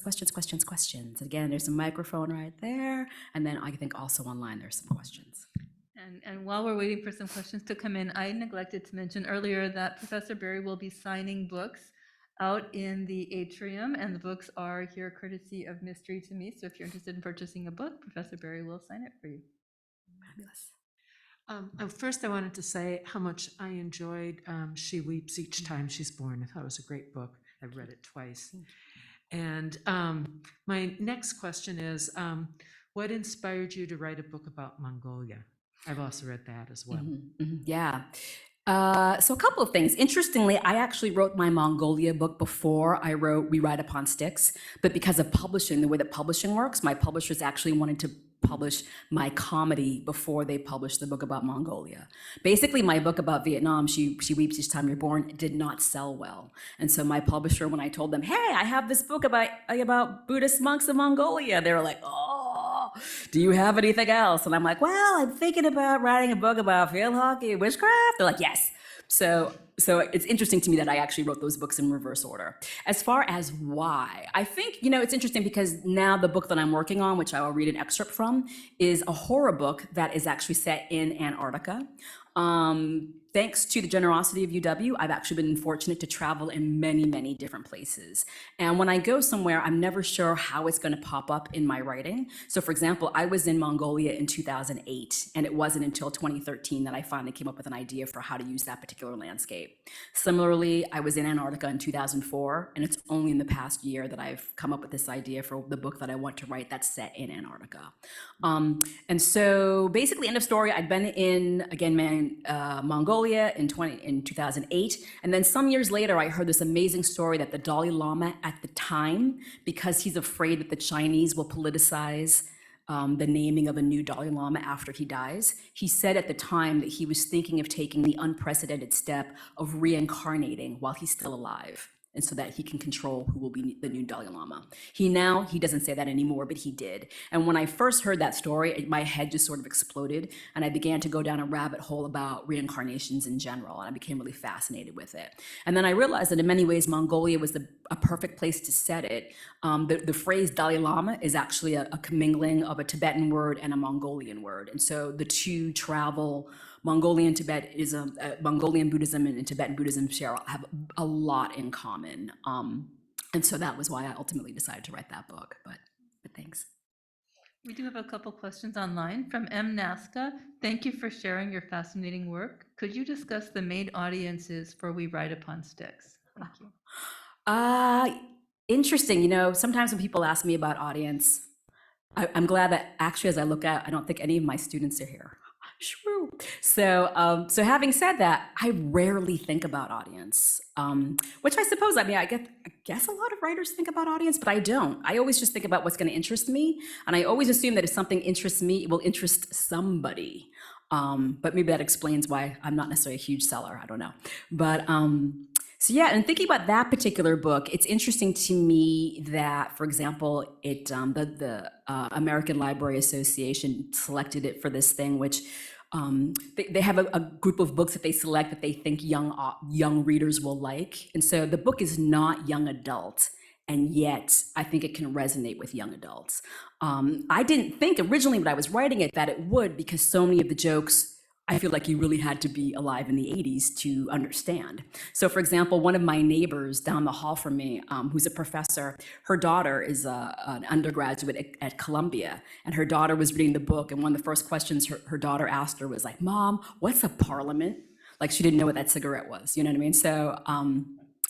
Again, there's a microphone right there. And then I think also online there's some questions. And while we're waiting for some questions to come in, I neglected to mention earlier that Professor Barry will be signing books out in the atrium, and the books are here courtesy of Mystery to Me. So if you're interested in purchasing a book, Professor Barry will sign it for you. Fabulous. First, I wanted to say how much I enjoyed She Weeps Each Time She's Born. I thought it was a great book. I've read it twice. And my next question is, what inspired you to write a book about Mongolia? I've also read that as well. Yeah. So a couple of things. Interestingly, I actually wrote my Mongolia book before I wrote We Ride Upon Sticks, but because of publishing, the way that publishing works, my publishers actually wanted to publish my comedy before they published the book about Mongolia. Basically, my book about Vietnam, She Weeps Each Time You're Born, did not sell well. And so my publisher, when I told them, hey, I have this book about Buddhist monks in Mongolia, they were like, oh, do you have anything else? And I'm like, well, I'm thinking about writing a book about field hockey and witchcraft. They're like, yes. So it's interesting to me that I actually wrote those books in reverse order. As far as why, I think, it's interesting because now the book that I'm working on, which I will read an excerpt from, is a horror book that is actually set in Antarctica. Thanks to the generosity of UW, I've actually been fortunate to travel in many, many different places. And when I go somewhere, I'm never sure how it's going to pop up in my writing. So for example, I was in Mongolia in 2008, and it wasn't until 2013 that I finally came up with an idea for how to use that particular landscape. Similarly, I was in Antarctica in 2004, and it's only in the past year that I've come up with this idea for the book that I want to write that's set in Antarctica. And so basically, end of story, I'd been in, again, Mongolia in 2008. And then some years later, I heard this amazing story that the Dalai Lama at the time, because he's afraid that the Chinese will politicize the naming of a new Dalai Lama after he dies, he said at the time that he was thinking of taking the unprecedented step of reincarnating while he's still alive. and so that he can control who will be the new Dalai Lama. He doesn't say that anymore, but he did. And when I first heard that story, my head just sort of exploded, and I began to go down a rabbit hole about reincarnations in general, and I became really fascinated with it. And then I realized that in many ways, Mongolia was a perfect place to set it. The phrase Dalai Lama is actually a commingling of a Tibetan word and a Mongolian word, and so the two travel. Mongolian Buddhism and Tibetan Buddhism have a lot in common. And so that was why I ultimately decided to write that book, but thanks. We do have a couple questions online from M. Nasca. Thank you for sharing your fascinating work. Could you discuss the main audiences for We Write Upon Sticks? Thank you. Interesting. Sometimes when people ask me about audience, I'm glad that actually, as I look at, I don't think any of my students are here. Shrew. So having said that, I rarely think about audience, which I suppose, I guess a lot of writers think about audience, but I don't. I always just think about what's going to interest me. And I always assume that if something interests me, it will interest somebody. But maybe that explains why I'm not necessarily a huge seller. I don't know. But so yeah, and thinking about that particular book, it's interesting to me that, for example, the American Library Association selected it for this thing, which they have a group of books that they select that they think young readers will like. And so the book is not young adult, and yet I think it can resonate with young adults. I didn't think originally when I was writing it that it would, because so many of the jokes, I feel like you really had to be alive in the 80s to understand. So for example, one of my neighbors down the hall from me, who's a professor, her daughter is an undergraduate at Columbia, and her daughter was reading the book, and one of the first questions her daughter asked her was like, "Mom, what's a parliament?" Like she didn't know what that cigarette was, you know what I mean?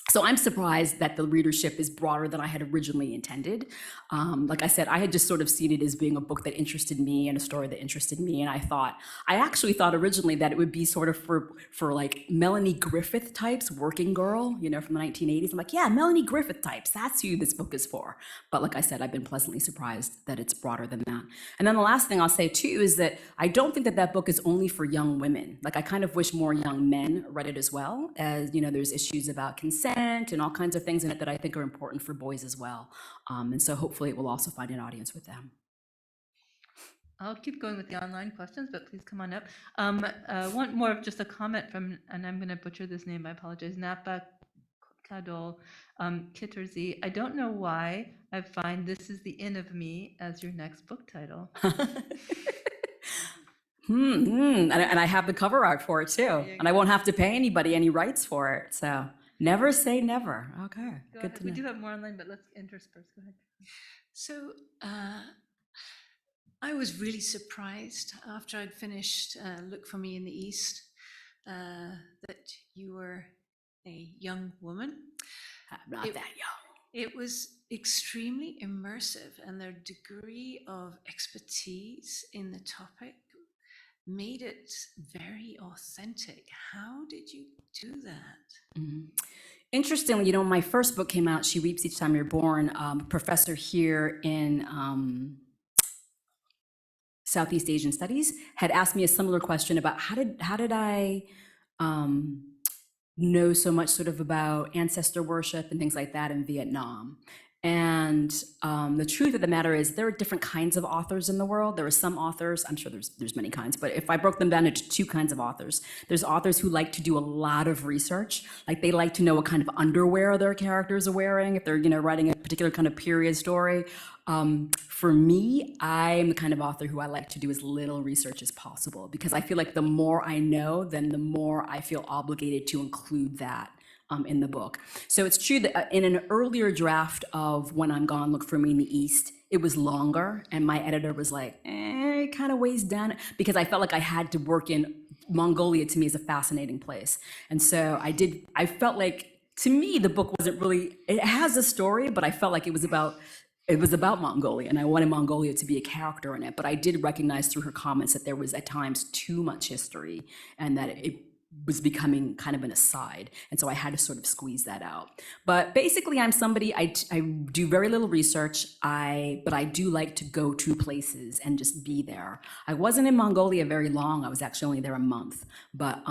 So I'm surprised that the readership is broader than I had originally intended. Like I said, I had just sort of seen it as being a book that interested me and a story that interested me. And I actually thought originally that it would be sort of for like Melanie Griffith types, working girl, from the 1980s. I'm like, yeah, Melanie Griffith types, that's who this book is for. But like I said, I've been pleasantly surprised that it's broader than that. And then the last thing I'll say too is that I don't think that book is only for young women. Like I kind of wish more young men read it as well, as there's issues about consent and all kinds of things in it that I think are important for boys as well. And so hopefully it will also find an audience with them. I'll keep going with the online questions, but please come on up. One more of just a comment from, and I'm going to butcher this name, I apologize, Napa Kadol Kitterzi. I don't know why I find This Is the End of Me as your next book title. And I have the cover art for it too. And I won't have to pay anybody any rights for it. So never say never. Okay, good to know. We do have more online, but let's intersperse. Go ahead. So I was really surprised after I'd finished Look for Me in the East that you were a young woman. I'm not that young. It was extremely immersive, and their degree of expertise in the topic made it very authentic. How did you do that? Mm-hmm. Interestingly, when my first book came out, She Weeps Each Time You're Born, a professor here in Southeast Asian Studies had asked me a similar question about how did I know so much sort of about ancestor worship and things like that in Vietnam. And the truth of the matter is there are different kinds of authors in the world. There are some authors, I'm sure there's many kinds, but if I broke them down into two kinds of authors, there's authors who like to do a lot of research. Like they like to know what kind of underwear their characters are wearing, if they're writing a particular kind of period story. For me, I'm the kind of author who I like to do as little research as possible, because I feel like the more I know, then the more I feel obligated to include that in the book. So it's true that in an earlier draft of When I'm Gone, Look for Me in the East, it was longer, and my editor was like, it kind of weighs down, because I felt like I had to work in Mongolia. To me is a fascinating place. And so I felt like, to me, the book wasn't really, it has a story, but I felt like it was about Mongolia, and I wanted Mongolia to be a character in it. But I did recognize through her comments that there was at times too much history, and that it was becoming kind of an aside. And so I had to sort of squeeze that out. But basically, I'm somebody, I do very little research, but I do like to go to places and just be there. I wasn't in Mongolia very long. I was actually only there a month. But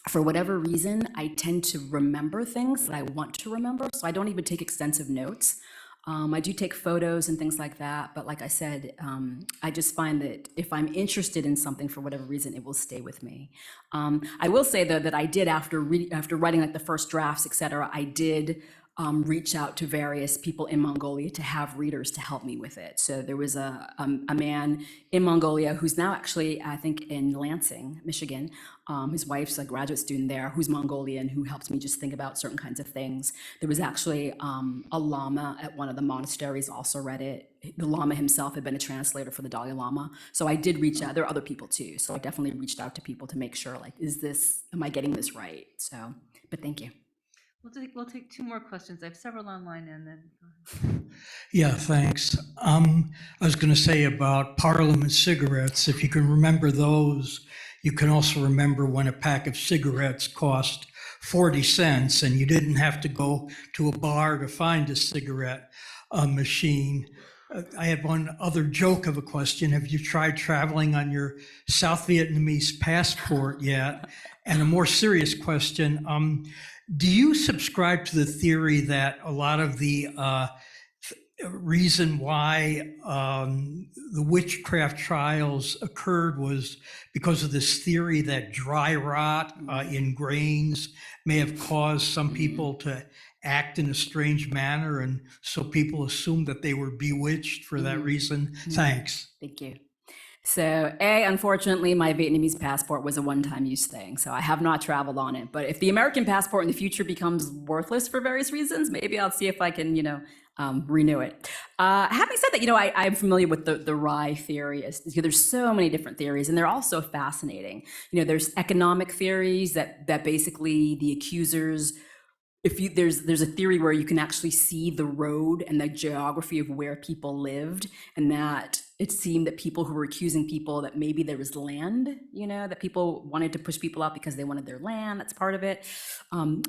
for whatever reason, I tend to remember things that I want to remember. So I don't even take extensive notes. I do take photos and things like that. But like I said, I just find that if I'm interested in something for whatever reason, it will stay with me. I will say, though, that I did, after writing like the first drafts, et cetera, I did reach out to various people in Mongolia to have readers to help me with it. So there was a man in Mongolia who's now actually, I think, in Lansing, Michigan. His wife's a graduate student there who's Mongolian, who helps me just think about certain kinds of things. There was actually a Lama at one of the monasteries also read it. The Lama himself had been a translator for the Dalai Lama. So I did reach out. There are other people too. So I definitely reached out to people to make sure, like, am I getting this right? So, but thank you. We'll take two more questions. I have several online and then. Yeah, thanks. I was going to say about Parliament cigarettes, if you can remember those, you can also remember when a pack of cigarettes cost 40 cents and you didn't have to go to a bar to find a cigarette machine. I had one other joke of a question. Have you tried traveling on your South Vietnamese passport yet? And a more serious question, do you subscribe to the theory that a lot of the reason why the witchcraft trials occurred was because of this theory that dry rot in grains may have caused some people to act in a strange manner, and so people assumed that they were bewitched for that reason? Thanks. Thank you. So unfortunately, my Vietnamese passport was a one-time use thing, so I have not traveled on it. But if the American passport in the future becomes worthless for various reasons, maybe I'll see if I can, renew it. Having said that, I'm familiar with the rye theory. There's so many different theories, and they're all so fascinating. There's economic theories that basically the accusers, there's a theory where you can actually see the road and the geography of where people lived, and that it seemed that people who were accusing people that maybe there was land, that people wanted to push people out because they wanted their land. That's part of it.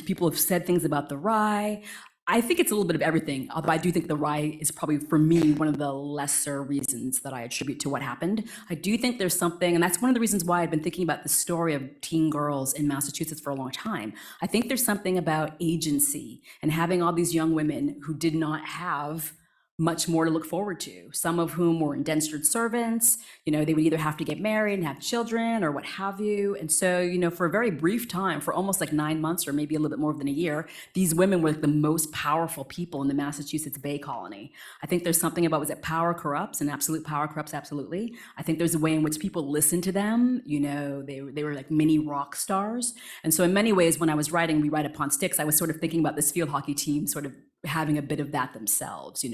People have said things about the rye. I think it's a little bit of everything, although I do think the rye is probably, for me, one of the lesser reasons that I attribute to what happened. I do think there's something, and that's one of the reasons why I've been thinking about the story of teen girls in Massachusetts for a long time. I think there's something about agency and having all these young women who did not have much more to look forward to, some of whom were indentured servants. They would either have to get married and have children or what have you. And so, for a very brief time, for almost like 9 months or maybe a little bit more than a year, these women were the most powerful people in the Massachusetts Bay Colony. I think there's something about, was it power corrupts, and absolute power corrupts absolutely. I think there's a way in which people listened to them. They were like mini rock stars. And so in many ways, when I was writing We Ride Upon Sticks, I was sort of thinking about this field hockey team sort of having a bit of that themselves,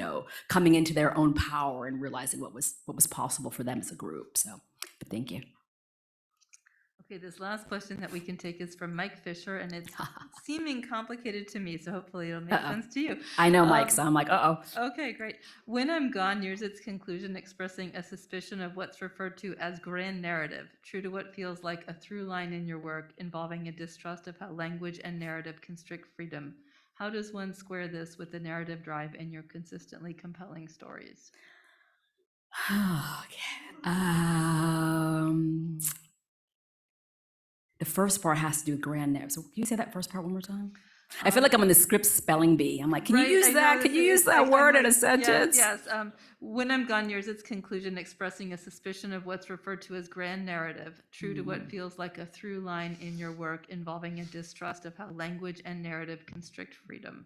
coming into their own power and realizing what was possible for them as a group. So, but thank you. Okay, this last question that we can take is from Mike Fisher, and it's seeming complicated to me, so hopefully it'll make sense to you. I know Mike, so I'm like, Okay, great. When I'm Gone nears its conclusion, expressing a suspicion of what's referred to as grand narrative, true to what feels like a through line in your work, involving a distrust of how language and narrative constrict freedom. How does one square this with the narrative drive in your consistently compelling stories? Okay. The first part has to do with grand narrative. So can you say that first part one more time? I feel like I'm in the script spelling bee. I'm like, can you use that? Can you use that word in a sentence? Yes. When I'm Gone nears its conclusion, expressing a suspicion of what's referred to as grand narrative, true to what feels like a through line in your work, involving a distrust of how language and narrative constrict freedom.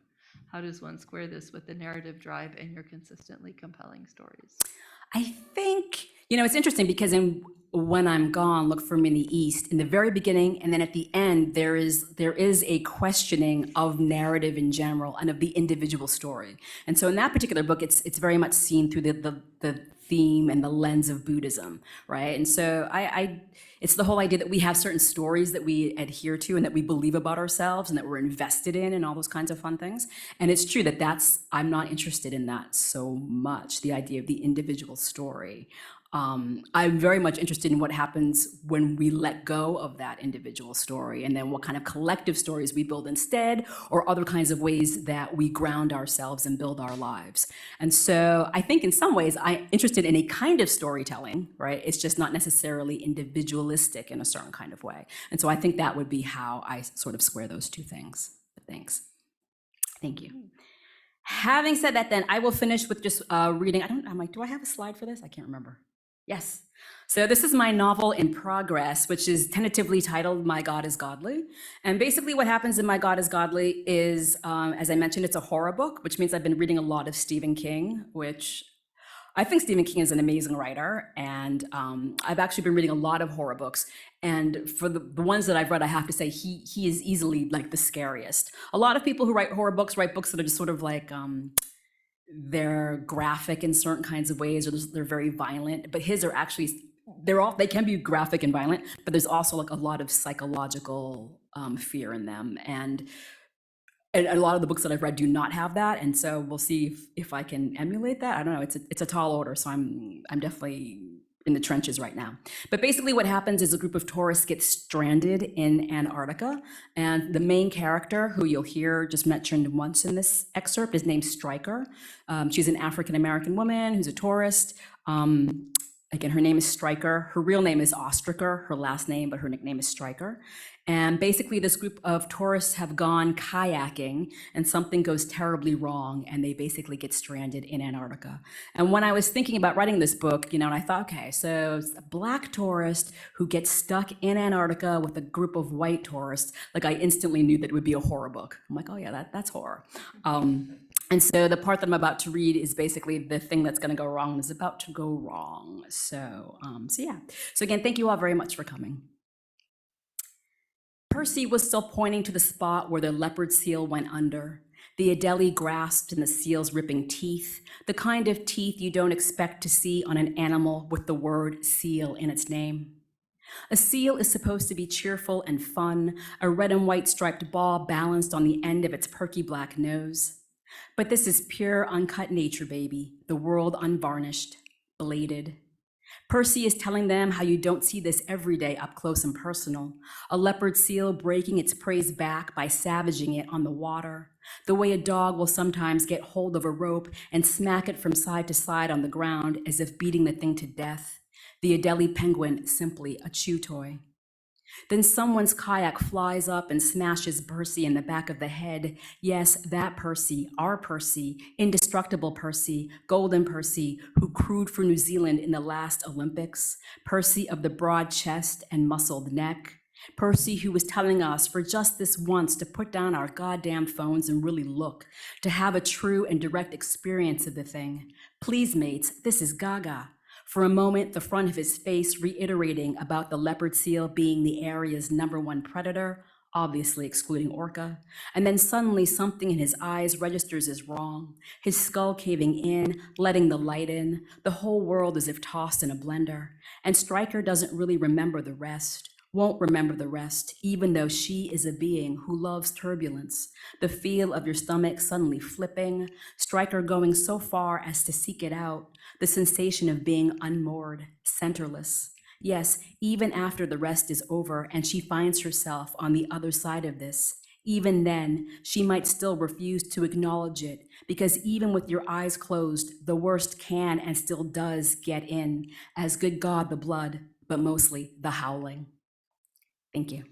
How does one square this with the narrative drive in your consistently compelling stories? I think, it's interesting because When I'm Gone, Look for Me in the East, in the very beginning and then at the end, there is a questioning of narrative in general and of the individual story. And so in that particular book, it's very much seen through the theme and the lens of Buddhism, right? And so it's the whole idea that we have certain stories that we adhere to and that we believe about ourselves and that we're invested in and all those kinds of fun things. And it's true that I'm not interested in that so much, the idea of the individual story. I'm very much interested in what happens when we let go of that individual story, and then what kind of collective stories we build instead, or other kinds of ways that we ground ourselves and build our lives. And so I think in some ways I'm interested in a kind of storytelling, right? It's just not necessarily individualistic in a certain kind of way. And so I think that would be how I sort of square those two things. But thanks. Thank you. Having said that, then I will finish with just reading. I'm like, do I have a slide for this? I can't remember. Yes. So this is my novel in progress, which is tentatively titled My God is Godly. And basically what happens in My God is Godly is, as I mentioned, it's a horror book, which means I've been reading a lot of Stephen King, which I think Stephen King is an amazing writer. And I've actually been reading a lot of horror books. And for the ones that I've read, I have to say he is easily like the scariest. A lot of people who write horror books write books that are just sort of like, they're graphic in certain kinds of ways, or they're very violent, but his are actually, they can be graphic and violent, but there's also like a lot of psychological fear in them. And a lot of the books that I've read do not have that. And so we'll see if I can emulate that. I don't know, it's a tall order. So I'm definitely in the trenches right now. But basically what happens is a group of tourists get stranded in Antarctica, and the main character, who you'll hear just mentioned once in this excerpt, is named Stryker. She's an African-American woman who's a tourist. Again, her name is Stryker. Her real name is Ostriker, her last name, but her nickname is Stryker. And basically this group of tourists have gone kayaking, and something goes terribly wrong, and they basically get stranded in Antarctica. And when I was thinking about writing this book, and I thought, okay, so it's a Black tourist who gets stuck in Antarctica with a group of white tourists, like I instantly knew that it would be a horror book. I'm like, oh yeah, that's horror. And so the part that I'm about to read is basically the thing that's going to go wrong is about to go wrong. So yeah. So again, thank you all very much for coming. Percy was still pointing to the spot where the leopard seal went under. The Adelie grasped in the seal's ripping teeth, the kind of teeth you don't expect to see on an animal with the word seal in its name. A seal is supposed to be cheerful and fun, a red and white striped ball balanced on the end of its perky black nose. But this is pure, uncut nature, baby, the world unvarnished, bladed. Percy is telling them how you don't see this every day up close and personal. A leopard seal breaking its prey's back by savaging it on the water, the way a dog will sometimes get hold of a rope and smack it from side to side on the ground as if beating the thing to death. The Adelie penguin simply a chew toy. Then someone's kayak flies up and smashes Percy in the back of the head. Yes, that Percy, our Percy, indestructible Percy, golden Percy, who crewed for New Zealand in the last Olympics. Percy of the broad chest and muscled neck. Percy who was telling us for just this once to put down our goddamn phones and really look, to have a true and direct experience of the thing. Please, mates, this is Gaga. For a moment, the front of his face reiterating about the leopard seal being the area's #1 predator, obviously excluding orca. And then suddenly something in his eyes registers as wrong, his skull caving in, letting the light in, the whole world as if tossed in a blender. And Stryker doesn't really remember the rest, won't remember the rest, even though she is a being who loves turbulence, the feel of your stomach suddenly flipping, Stryker going so far as to seek it out, the sensation of being unmoored, centerless. Yes, even after the rest is over and she finds herself on the other side of this, even then, she might still refuse to acknowledge it, because even with your eyes closed, the worst can and still does get in, as good God the blood, but mostly the howling. Thank you.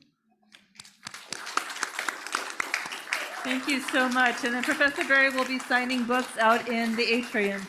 Thank you so much. And then Professor Barry will be signing books out in the atrium.